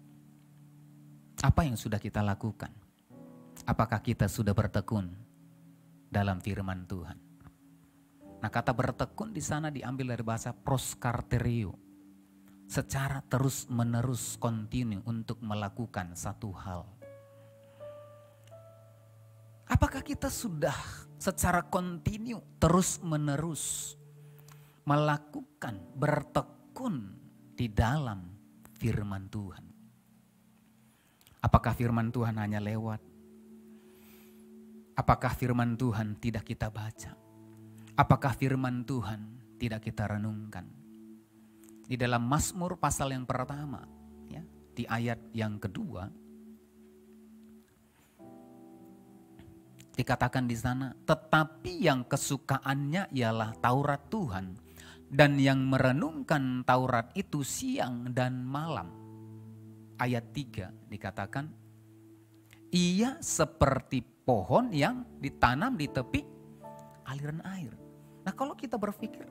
apa yang sudah kita lakukan? Apakah kita sudah bertekun dalam firman Tuhan? Nah, kata bertekun di sana diambil dari bahasa proskarterio, secara terus-menerus, kontinu untuk melakukan satu hal. Apakah kita sudah secara kontinu, terus-menerus melakukan, bertekun di dalam firman Tuhan? Apakah firman Tuhan hanya lewat? Apakah firman Tuhan tidak kita baca? Apakah firman Tuhan tidak kita renungkan? Di dalam Mazmur pasal yang pertama, ya, di ayat yang kedua, dikatakan di sana, tetapi yang kesukaannya ialah Taurat Tuhan, dan yang merenungkan Taurat itu siang dan malam. Ayat 3 dikatakan, ia seperti pohon yang ditanam di tepi aliran air. Nah, kalau kita berpikir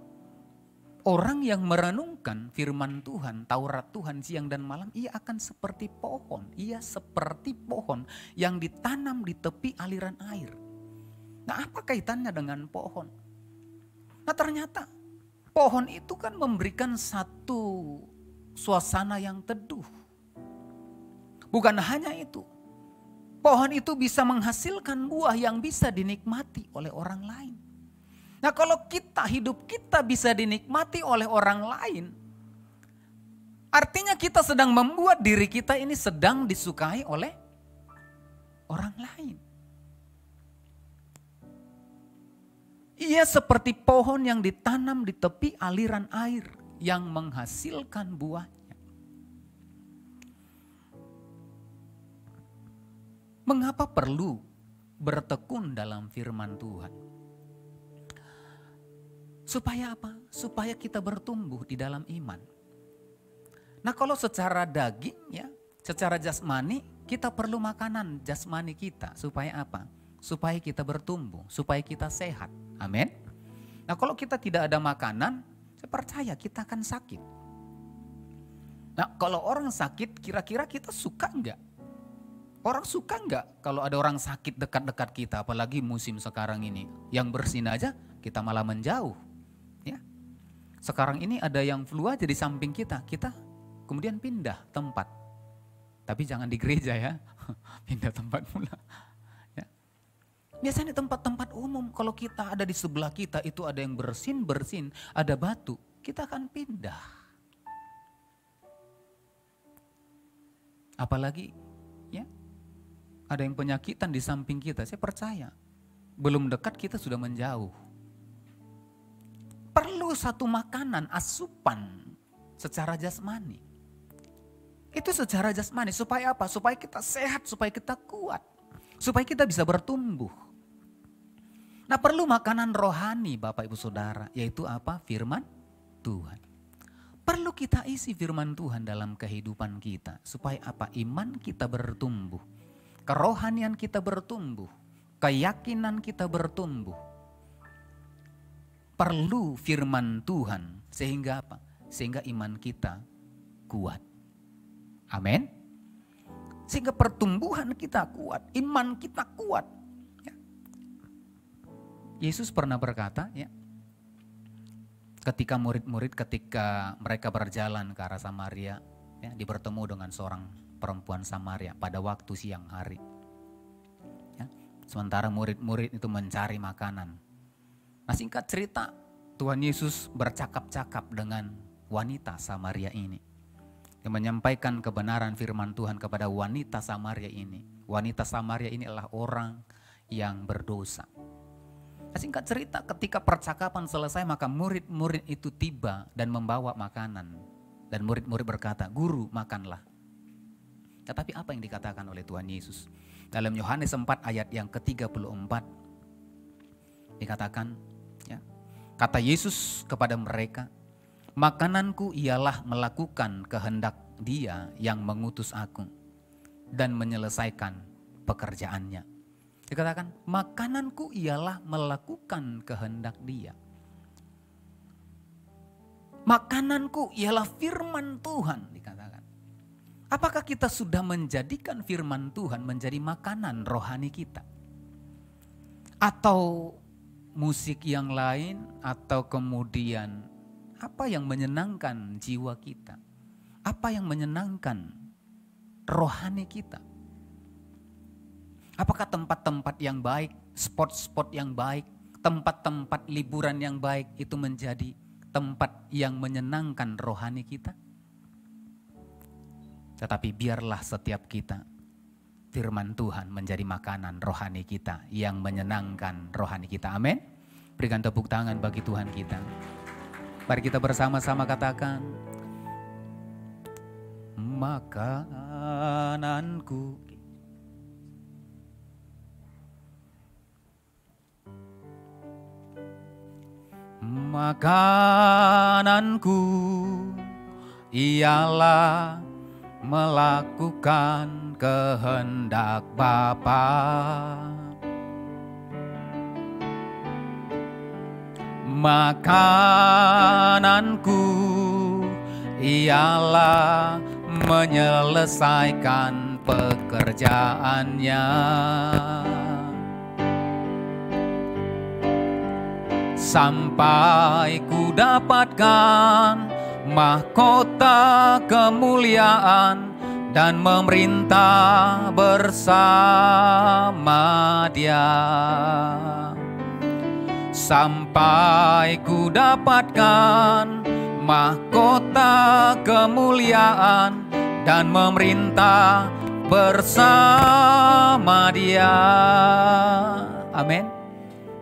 orang yang merenungkan firman Tuhan, Taurat Tuhan siang dan malam, ia akan seperti pohon. Ia seperti pohon yang ditanam di tepi aliran air. Nah, apa kaitannya dengan pohon? Nah, ternyata pohon itu kan memberikan satu suasana yang teduh. Bukan hanya itu, pohon itu bisa menghasilkan buah yang bisa dinikmati oleh orang lain. Nah, kalau hidup kita bisa dinikmati oleh orang lain, artinya kita sedang membuat diri kita ini sedang disukai oleh orang lain. Ia seperti pohon yang ditanam di tepi aliran air yang menghasilkan buahnya. Mengapa perlu bertekun dalam firman Tuhan? Supaya apa? Supaya kita bertumbuh di dalam iman. Nah, kalau secara daging ya, secara jasmani, kita perlu makanan jasmani kita. Supaya apa? Supaya kita bertumbuh, supaya kita sehat. Amin. Nah, kalau kita tidak ada makanan, saya percaya kita akan sakit. Nah, kalau orang sakit, kira-kira kita suka enggak? Orang suka enggak kalau ada orang sakit dekat-dekat kita, apalagi musim sekarang ini. Yang bersin aja, kita malah menjauh. Sekarang ini ada yang flu aja di samping kita kemudian pindah tempat. Tapi jangan di gereja ya, pindah tempat pula. Ya. Biasanya tempat-tempat umum, kalau kita ada di sebelah kita itu ada yang bersin, ada batu, kita akan pindah. Apalagi ya, ada yang penyakitan di samping kita, saya percaya belum dekat kita sudah menjauh. Perlu satu makanan, asupan secara jasmani. Itu secara jasmani, supaya apa? Supaya kita sehat, supaya kita kuat. Supaya kita bisa bertumbuh. Nah, perlu makanan rohani Bapak Ibu Saudara, yaitu apa? Firman Tuhan. Perlu kita isi firman Tuhan dalam kehidupan kita. Supaya apa? Iman kita bertumbuh. Kerohanian kita bertumbuh. Keyakinan kita bertumbuh. Perlu firman Tuhan sehingga apa? Sehingga iman kita kuat. Amin. Sehingga pertumbuhan kita kuat, iman kita kuat. Ya. Yesus pernah berkata ya, ketika murid-murid ketika mereka berjalan ke arah Samaria, ya, bertemu dengan seorang perempuan Samaria pada waktu siang hari. Ya. Sementara murid-murid itu mencari makanan. Nah, singkat cerita, Tuhan Yesus bercakap-cakap dengan wanita Samaria ini. Yang menyampaikan kebenaran firman Tuhan kepada wanita Samaria ini. Wanita Samaria ini adalah orang yang berdosa. Nah, singkat cerita, ketika percakapan selesai maka murid-murid itu tiba dan membawa makanan. Dan murid-murid berkata, "Guru, makanlah." Tetapi apa yang dikatakan oleh Tuhan Yesus? Dalam Yohanes 4 ayat yang ke-34 dikatakan, kata Yesus kepada mereka, "Makananku ialah melakukan kehendak Dia yang mengutus aku dan menyelesaikan pekerjaannya." Dikatakan, makananku ialah melakukan kehendak Dia. Makananku ialah firman Tuhan, dikatakan. Apakah kita sudah menjadikan firman Tuhan menjadi makanan rohani kita? Atau musik yang lain, atau kemudian apa yang menyenangkan jiwa kita? Apa yang menyenangkan rohani kita? Apakah tempat-tempat yang baik, spot-spot yang baik, tempat-tempat liburan yang baik itu menjadi tempat yang menyenangkan rohani kita? Tetapi biarlah setiap kita, firman Tuhan menjadi makanan rohani kita yang menyenangkan rohani kita. Amin. Berikan tepuk tangan bagi Tuhan kita. Mari kita bersama-sama katakan, makananku. Makananku ialah melakukan kehendak Bapa Makananku ialah menyelesaikan pekerjaannya. Sampai ku dapatkan mahkota kemuliaan dan memerintah bersama Dia. Sampai ku dapatkan mahkota kemuliaan dan memerintah bersama Dia. Amin.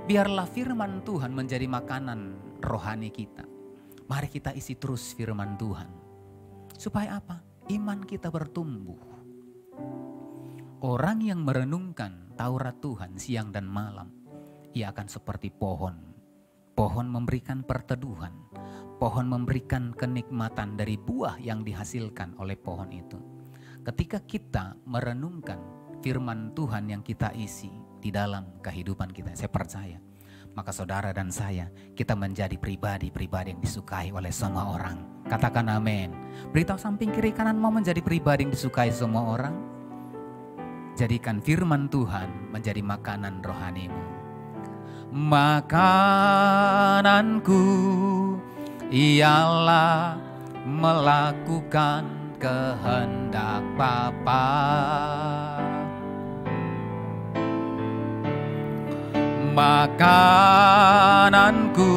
Biarlah firman Tuhan menjadi makanan rohani kita. Mari kita isi terus firman Tuhan. Supaya apa? Iman kita bertumbuh. Orang yang merenungkan Taurat Tuhan siang dan malam, ia akan seperti pohon. Pohon memberikan perteduhan. Pohon memberikan kenikmatan dari buah yang dihasilkan oleh pohon itu. Ketika kita merenungkan firman Tuhan yang kita isi di dalam kehidupan kita, saya percaya, maka saudara dan saya, kita menjadi pribadi-pribadi yang disukai oleh semua orang. Katakan amin. Beritahu samping kiri kanan, mau menjadi pribadi yang disukai semua orang? Jadikan firman Tuhan menjadi makanan rohanimu. Makananku ialah melakukan kehendak Bapa. Makananku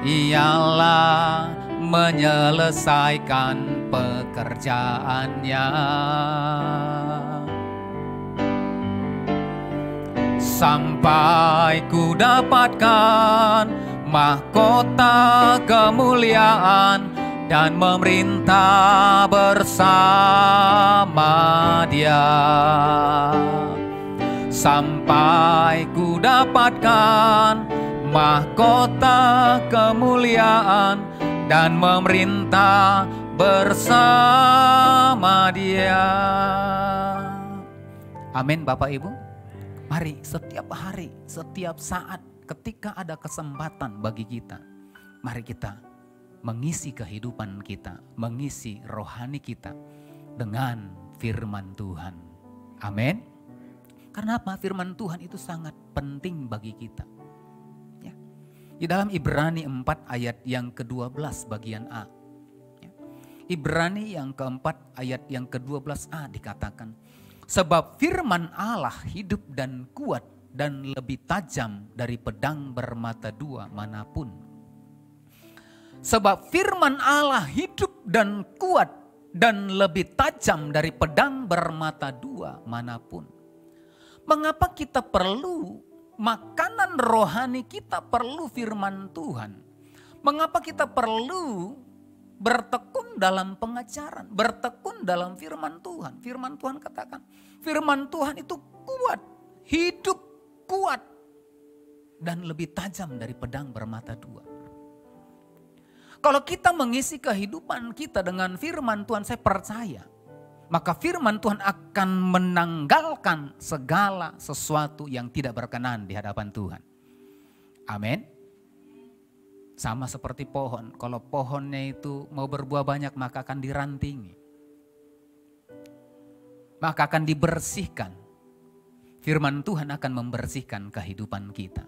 ialah menyelesaikan pekerjaannya. Sampai ku dapatkan mahkota kemuliaan dan memerintah bersama Dia. Sampai ku dapatkan mahkota kemuliaan dan memerintah bersama Dia. Amin Bapak Ibu. Mari setiap hari, setiap saat ketika ada kesempatan bagi kita, mari kita mengisi kehidupan kita, mengisi rohani kita dengan firman Tuhan. Amin. Karena apa? Firman Tuhan itu sangat penting bagi kita. Ya. Di dalam Ibrani 4 ayat yang ke-12 bagian A. Ya. Ibrani yang keempat ayat yang ke-12a dikatakan, sebab firman Allah hidup dan kuat dan lebih tajam dari pedang bermata dua manapun. Sebab firman Allah hidup dan kuat dan lebih tajam dari pedang bermata dua manapun. Mengapa kita perlu makanan rohani, kita perlu firman Tuhan? Mengapa kita perlu bertekun dalam pengajaran, bertekun dalam firman Tuhan? Firman Tuhan katakan, firman Tuhan itu kuat, hidup, kuat, dan lebih tajam dari pedang bermata dua. Kalau kita mengisi kehidupan kita dengan firman Tuhan, saya percaya, maka firman Tuhan akan menanggalkan segala sesuatu yang tidak berkenan di hadapan Tuhan. Amin. Sama seperti pohon, kalau pohonnya itu mau berbuah banyak maka akan dirantingi. Maka akan dibersihkan. Firman Tuhan akan membersihkan kehidupan kita.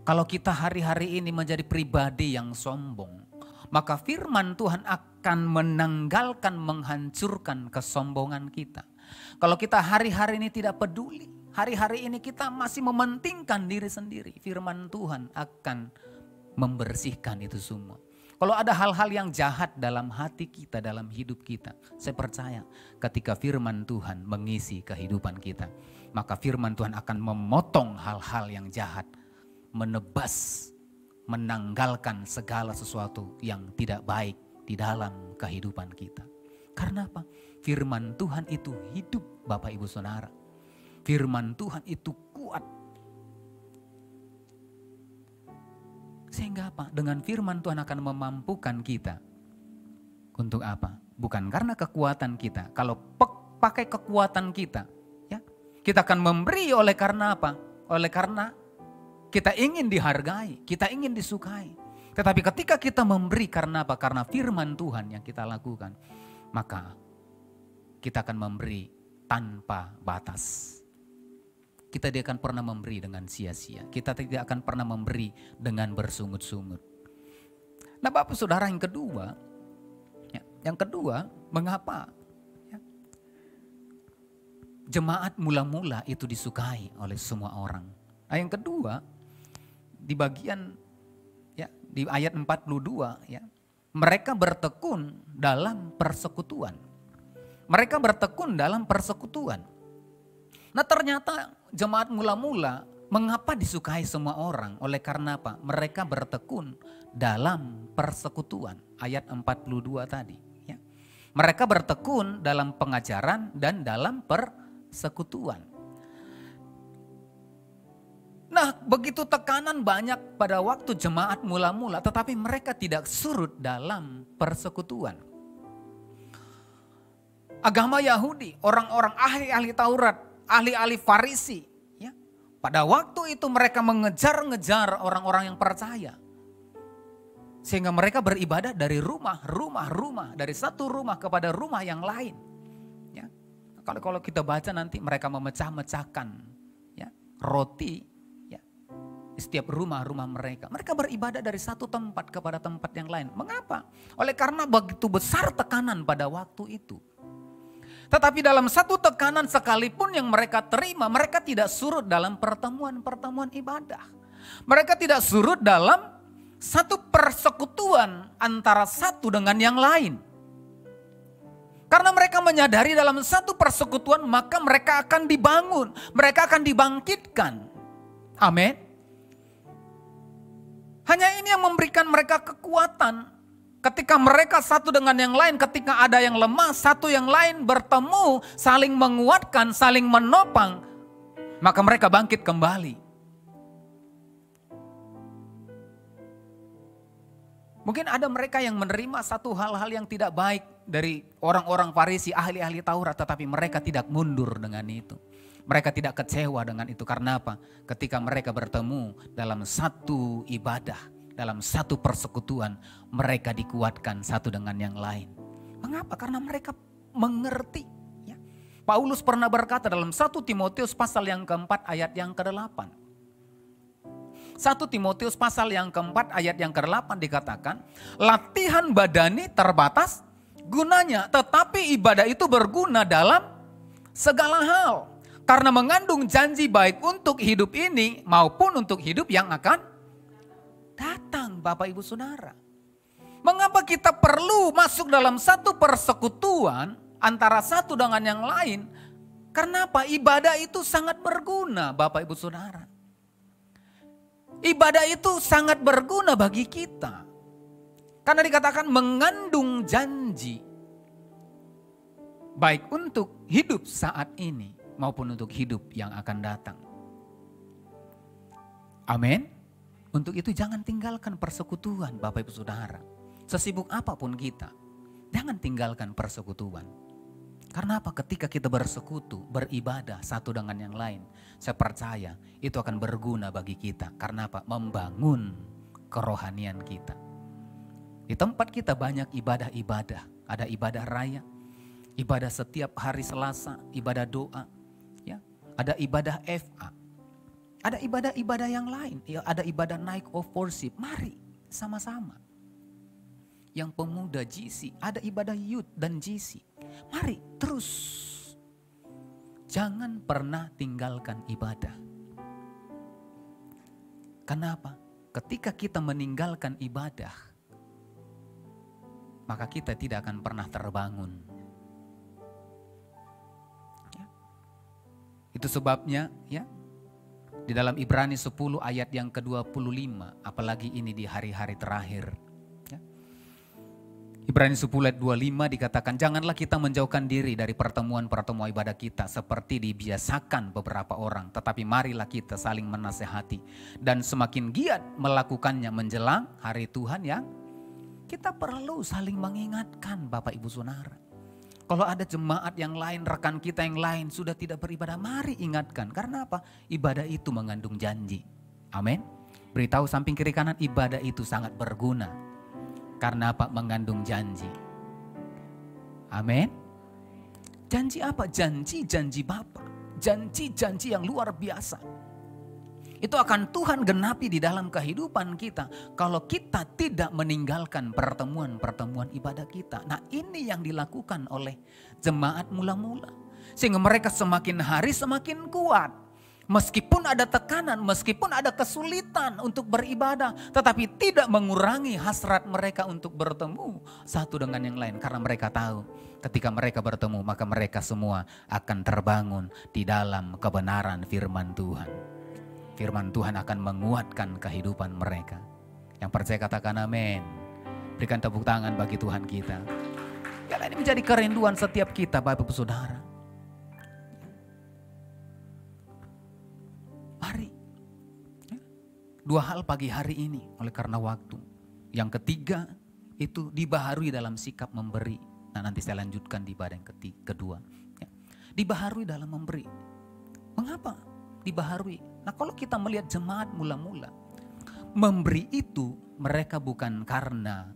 Kalau kita hari-hari ini menjadi pribadi yang sombong, maka firman Tuhan akan menanggalkan, menghancurkan kesombongan kita. Kalau kita hari-hari ini tidak peduli, hari-hari ini kita masih mementingkan diri sendiri, firman Tuhan akan membersihkan itu semua. Kalau ada hal-hal yang jahat dalam hati kita, dalam hidup kita, saya percaya ketika firman Tuhan mengisi kehidupan kita, maka firman Tuhan akan memotong hal-hal yang jahat, menebas, menanggalkan segala sesuatu yang tidak baik di dalam kehidupan kita. Karena apa? Firman Tuhan itu hidup, Bapak Ibu Saudara. Firman Tuhan itu kuat. Sehingga apa? Dengan firman Tuhan akan memampukan kita. Untuk apa? Bukan karena kekuatan kita. Kalau pakai kekuatan kita, ya, kita akan memberi oleh karena apa? Oleh karena Kita ingin dihargai, kita ingin disukai. Tetapi ketika kita memberi karena apa? Karena firman Tuhan yang kita lakukan, maka kita akan memberi tanpa batas. Kita tidak akan pernah memberi dengan sia-sia. Kita tidak akan pernah memberi dengan bersungut-sungut. Nah Bapak Saudara, yang kedua, mengapa jemaat mula-mula itu disukai oleh semua orang? Nah yang kedua, di bagian di ayat 42 mereka bertekun dalam persekutuan. Mereka bertekun dalam persekutuan. Nah ternyata jemaat mula-mula mengapa disukai semua orang? Oleh karena apa? Mereka bertekun dalam persekutuan. Ayat 42 tadi. Mereka bertekun dalam pengajaran dan dalam persekutuan. Nah begitu tekanan banyak pada waktu jemaat mula-mula, tetapi mereka tidak surut dalam persekutuan. Agama Yahudi, orang-orang ahli-ahli Taurat, ahli-ahli Farisi, pada waktu itu mereka mengejar-ngejar orang-orang yang percaya. Sehingga mereka beribadah dari rumah, dari satu rumah kepada rumah yang lain. Kalau kita baca nanti mereka memecah-mecahkan roti setiap rumah-rumah mereka. Mereka beribadah dari satu tempat kepada tempat yang lain. Mengapa? Oleh karena begitu besar tekanan pada waktu itu. Tetapi dalam satu tekanan sekalipun yang mereka terima, mereka tidak surut dalam pertemuan-pertemuan ibadah. Mereka tidak surut dalam satu persekutuan antara satu dengan yang lain. Karena mereka menyadari dalam satu persekutuan maka mereka akan dibangun, mereka akan dibangkitkan. Amin. Hanya ini yang memberikan mereka kekuatan. Ketika mereka satu dengan yang lain, ketika ada yang lemah, satu yang lain bertemu, saling menguatkan, saling menopang, maka mereka bangkit kembali. Mungkin ada mereka yang menerima satu hal-hal yang tidak baik dari orang-orang Farisi, ahli-ahli Taurat, tetapi mereka tidak mundur dengan itu. Mereka tidak kecewa dengan itu. Karena apa? Ketika mereka bertemu dalam satu ibadah, dalam satu persekutuan, mereka dikuatkan satu dengan yang lain. Mengapa? Karena mereka mengerti. Paulus pernah berkata dalam 1 Timotius pasal yang keempat ayat yang ke-8. 1 Timotius pasal yang keempat ayat yang ke-8 dikatakan, latihan badani terbatas gunanya, tetapi ibadah itu berguna dalam segala hal. Karena mengandung janji baik untuk hidup ini maupun untuk hidup yang akan datang, Bapak Ibu Saudara. Mengapa kita perlu masuk dalam satu persekutuan antara satu dengan yang lain? Karena apa? Ibadah itu sangat berguna, Bapak Ibu Saudara. Ibadah itu sangat berguna bagi kita. Karena dikatakan mengandung janji baik untuk hidup saat ini maupun untuk hidup yang akan datang. Amin. Untuk itu jangan tinggalkan persekutuan Bapak Ibu Saudara. Sesibuk apapun kita, jangan tinggalkan persekutuan. Karena apa? Ketika kita bersekutu, beribadah satu dengan yang lain, saya percaya itu akan berguna bagi kita. Karena apa? Membangun kerohanian kita. Di tempat kita banyak ibadah-ibadah. Ada ibadah raya, ibadah setiap hari Selasa, ibadah doa. Ada ibadah FA, ada ibadah-ibadah yang lain, ada ibadah night of worship. Mari sama-sama. Yang pemuda GC, ada ibadah youth dan GC. Mari terus. Jangan pernah tinggalkan ibadah. Kenapa? Ketika kita meninggalkan ibadah, maka kita tidak akan pernah terbangun. Itu sebabnya di dalam Ibrani 10 ayat yang ke-25, apalagi ini di hari-hari terakhir. Ibrani 10 ayat 25 dikatakan, janganlah kita menjauhkan diri dari pertemuan-pertemuan ibadah kita seperti dibiasakan beberapa orang. Tetapi marilah kita saling menasehati dan semakin giat melakukannya menjelang hari Tuhan yang kita perlu saling mengingatkan Bapak Ibu Saudara. Kalau ada jemaat yang lain, rekan kita yang lain sudah tidak beribadah, mari ingatkan. Karena apa? Ibadah itu mengandung janji. Amin. Beritahu samping kiri kanan, ibadah itu sangat berguna. Karena apa? Mengandung janji. Amin. Janji apa? Janji-janji Bapa. Janji-janji yang luar biasa. Itu akan Tuhan genapi di dalam kehidupan kita. Kalau kita tidak meninggalkan pertemuan-pertemuan ibadah kita. Nah, ini yang dilakukan oleh jemaat mula-mula. Sehingga mereka semakin hari semakin kuat. Meskipun ada tekanan, meskipun ada kesulitan untuk beribadah. Tetapi tidak mengurangi hasrat mereka untuk bertemu satu dengan yang lain. Karena mereka tahu ketika mereka bertemu, maka mereka semua akan terbangun di dalam kebenaran firman Tuhan. Firman Tuhan akan menguatkan kehidupan mereka. Yang percaya katakan amin. Berikan tepuk tangan bagi Tuhan kita. Karena ini menjadi kerinduan setiap kita, Bapak Ibu Saudara. Mari. 2 hal pagi hari ini oleh karena waktu. Yang ketiga itu dibaharui dalam sikap memberi. Nah, nanti saya lanjutkan di ibadah yang kedua. Dibaharui dalam memberi. Mengapa dibaharui? Nah, kalau kita melihat jemaat mula-mula, memberi itu mereka bukan karena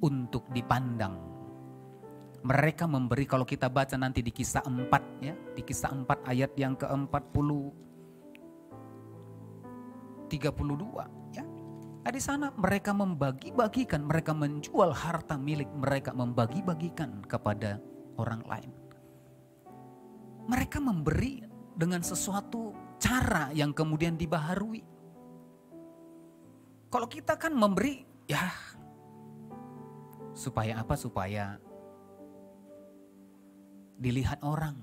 untuk dipandang. Mereka memberi, kalau kita baca nanti di Kisah 4 ya, di Kisah 4 ayat yang ke-32 ya. Nah, di sana mereka membagi-bagikan, mereka menjual harta milik mereka, membagi-bagikan kepada orang lain. Mereka memberi dengan sesuatu cara yang kemudian dibaharui. Kalau kita kan memberi, ya supaya apa? Supaya dilihat orang.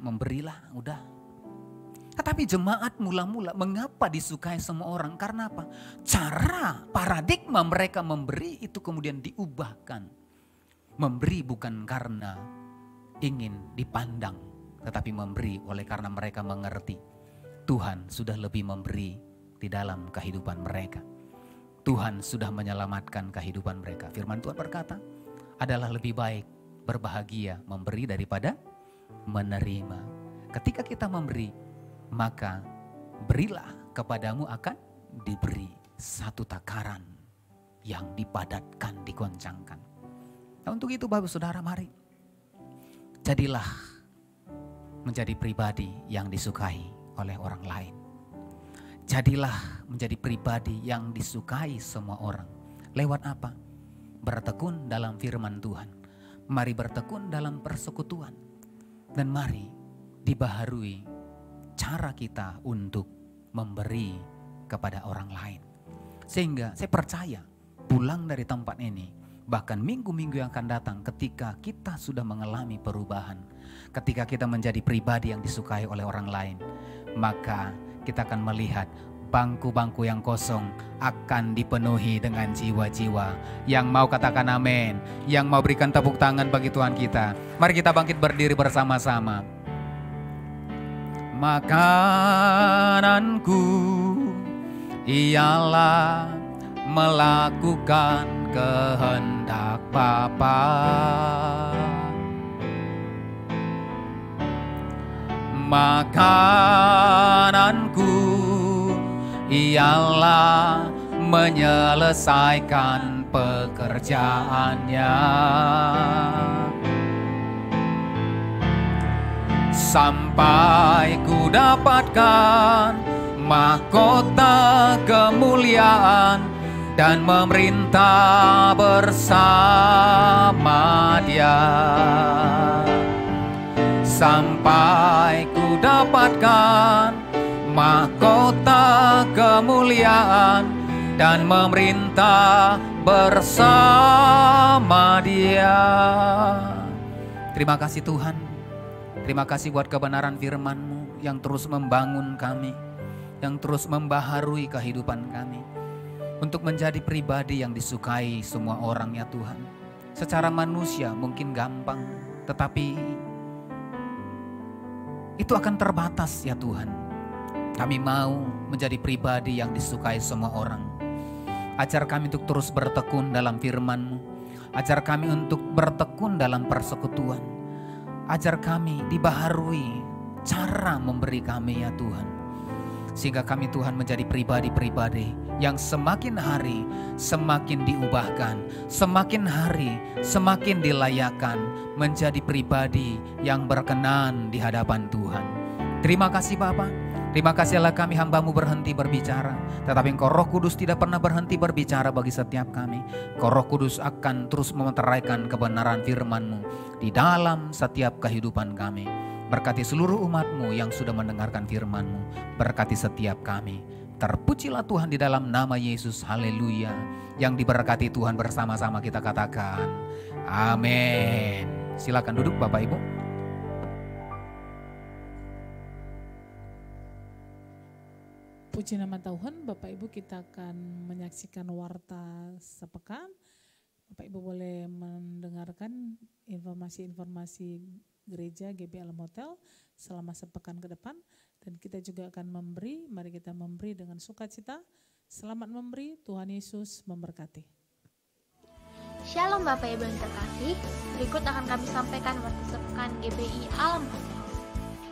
Memberilah, udah. Tetapi jemaat mula-mula, mengapa disukai semua orang? Karena apa? Cara, paradigma mereka memberi itu kemudian diubahkan. Memberi bukan karena ingin dipandang, tetapi memberi oleh karena mereka mengerti Tuhan sudah lebih memberi di dalam kehidupan mereka. Tuhan sudah menyelamatkan kehidupan mereka. Firman Tuhan berkata, adalah lebih baik berbahagia memberi daripada menerima. Ketika kita memberi, maka berilah, kepadamu akan diberi satu takaran yang dipadatkan, digoncangkan. Nah, untuk itu Bapak Saudara, mari jadilah menjadi pribadi yang disukai oleh orang lain. Jadilah menjadi pribadi yang disukai semua orang. Lewat apa? Bertekun dalam firman Tuhan. Mari bertekun dalam persekutuan. Dan mari dibaharui cara kita untuk memberi kepada orang lain. Sehingga saya percaya pulang dari tempat ini, bahkan minggu-minggu yang akan datang, ketika kita sudah mengalami perubahan, ketika kita menjadi pribadi yang disukai oleh orang lain, maka kita akan melihat bangku-bangku yang kosong akan dipenuhi dengan jiwa-jiwa yang mau katakan amin, yang mau berikan tepuk tangan bagi Tuhan kita. Mari kita bangkit berdiri bersama-sama. Makananku ialah melakukan kehendak Bapa. Makananku ialah menyelesaikan pekerjaannya sampai ku dapatkan mahkota kemuliaan dan memerintah bersama Dia. Sampai ku dapatkan mahkota kemuliaan dan memerintah bersama Dia. Terima kasih Tuhan. Terima kasih buat kebenaran firman-Mu yang terus membangun kami, yang terus membaharui kehidupan kami untuk menjadi pribadi yang disukai semua orang ya Tuhan. Secara manusia mungkin gampang, tetapi itu akan terbatas ya Tuhan. Kami mau menjadi pribadi yang disukai semua orang. Ajar kami untuk terus bertekun dalam firman-Mu. Ajar kami untuk bertekun dalam persekutuan. Ajar kami dibaharui cara memberi kami ya Tuhan. Sehingga kami Tuhan menjadi pribadi-pribadi yang semakin hari semakin diubahkan, semakin hari semakin dilayakkan menjadi pribadi yang berkenan di hadapan Tuhan. Terima kasih Bapa. Terima kasih Allah, kami hamba-Mu berhenti berbicara, tetapi Engkau Roh Kudus tidak pernah berhenti berbicara bagi setiap kami. Engkau Roh Kudus akan terus memeteraikan kebenaran firman-Mu di dalam setiap kehidupan kami. Berkati seluruh umat-Mu yang sudah mendengarkan firman-Mu. Berkati setiap kami. Terpujilah Tuhan di dalam nama Yesus. Haleluya. Yang diberkati Tuhan bersama-sama kita katakan amin. Silakan duduk Bapak Ibu. Puji nama Tuhan, Bapak Ibu, kita akan menyaksikan warta sepekan. Bapak Ibu boleh mendengarkan informasi-informasi gereja GBI Alam Hotel selama sepekan ke depan, dan kita juga akan memberi. Mari kita memberi dengan sukacita. Selamat memberi, Tuhan Yesus memberkati. Shalom Bapak Ibu yang terkasih, berikut akan kami sampaikan warta sepekan GBI Alam Hotel.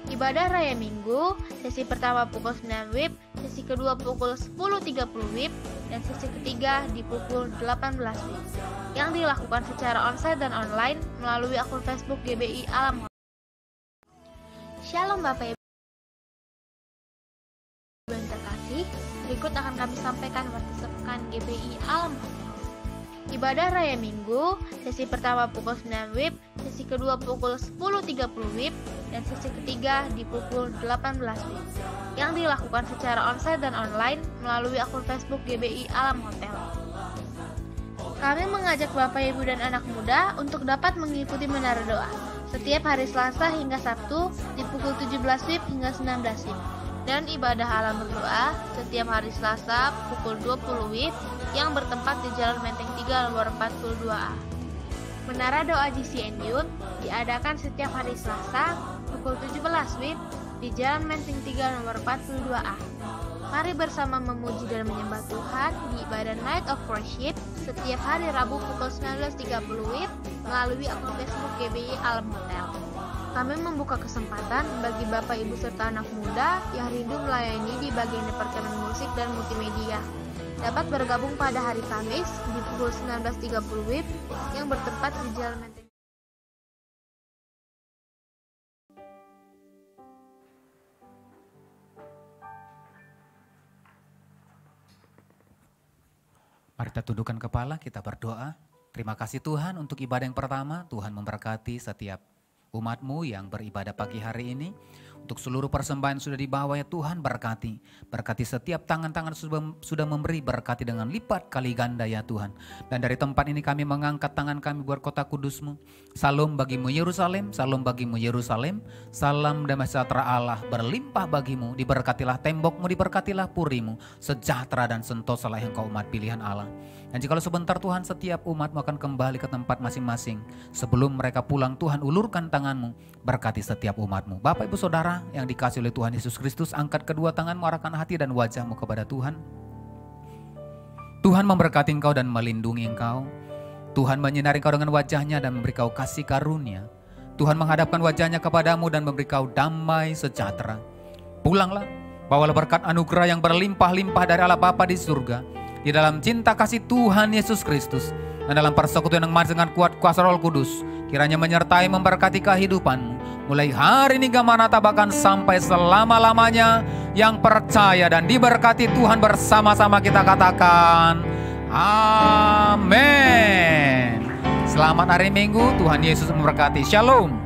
Ibadah Raya Minggu, sesi pertama pukul 9 WIB, sesi kedua pukul 10.30 WIB, dan sesi ketiga di pukul 18 WIB, yang dilakukan secara onsite dan online melalui akun Facebook GBI Alam Hotel. Shalom Bapak Ibu yang terkasih, berikut akan kami sampaikan warta sepekan GBI Alam Hotel. Ibadah Raya Minggu, sesi pertama pukul 9 WIB, sesi kedua pukul 10.30 WIB, dan sesi ketiga di pukul 18 WIB, yang dilakukan secara onsite dan online melalui akun Facebook GBI Alam Hotel. Kami mengajak Bapak, Ibu, dan anak muda untuk dapat mengikuti menara doa setiap hari Selasa hingga Sabtu di pukul 17 WIB hingga 19 WIB, dan ibadah alam berdoa setiap hari Selasa pukul 20 WIB yang bertempat di Jalan Menteng 3 nomor 42A. Menara doa GCNU diadakan setiap hari Selasa pukul 17 WIB di Jalan Menteng 3 nomor 42A. Mari bersama memuji dan menyembah Tuhan di ibadah Night of Worship setiap hari Rabu pukul 19.30 WIB melalui akun Facebook GBI Alam Hotel. Kami membuka kesempatan bagi Bapak, Ibu, serta anak muda yang rindu melayani di bagian Departemen Musik dan Multimedia. Dapat bergabung pada hari Kamis di pukul 19.30 WIB yang bertempat di Jalan Menteng. Mari kita tundukkan kepala, kita berdoa. Terima kasih Tuhan untuk ibadah yang pertama. Tuhan memberkati setiap umat-Mu yang beribadah pagi hari ini. Untuk seluruh persembahan sudah dibawa ya Tuhan, berkati. Berkati setiap tangan-tangan sudah memberi, berkati dengan lipat kali ganda ya Tuhan. Dan dari tempat ini kami mengangkat tangan kami buat kota kudus-Mu. Salam bagimu Yerusalem, salam bagimu Yerusalem. Salam damai sejahtera Allah berlimpah bagimu. Diberkatilah tembok-Mu, diberkatilah puri-Mu. Sejahtera dan sentosalah Engkau umat pilihan Allah. Dan jikalau sebentar Tuhan, setiap umat-Mu akan kembali ke tempat masing-masing. Sebelum mereka pulang Tuhan, ulurkan tangan-Mu, berkati setiap umat-Mu. Bapak, Ibu, Saudara yang dikasih oleh Tuhan Yesus Kristus, angkat kedua tangan-Mu, arahkan hati dan wajah-Mu kepada Tuhan. Tuhan memberkati engkau dan melindungi engkau. Tuhan menyinari engkau dengan wajah-Nya dan memberi kau kasih karunia. Tuhan menghadapkan wajah-Nya kepadamu dan memberi kau damai sejahtera. Pulanglah, bawalah berkat anugerah yang berlimpah-limpah dari Allah Bapa di surga, di dalam cinta kasih Tuhan Yesus Kristus, dan dalam persekutuan yang manis dengan kuat kuasa Roh Kudus, kiranya menyertai memberkati kehidupanmu, mulai hari ini Gamanata bahkan sampai selama-lamanya. Yang percaya dan diberkati Tuhan bersama-sama kita katakan amin. Selamat hari Minggu, Tuhan Yesus memberkati. Shalom.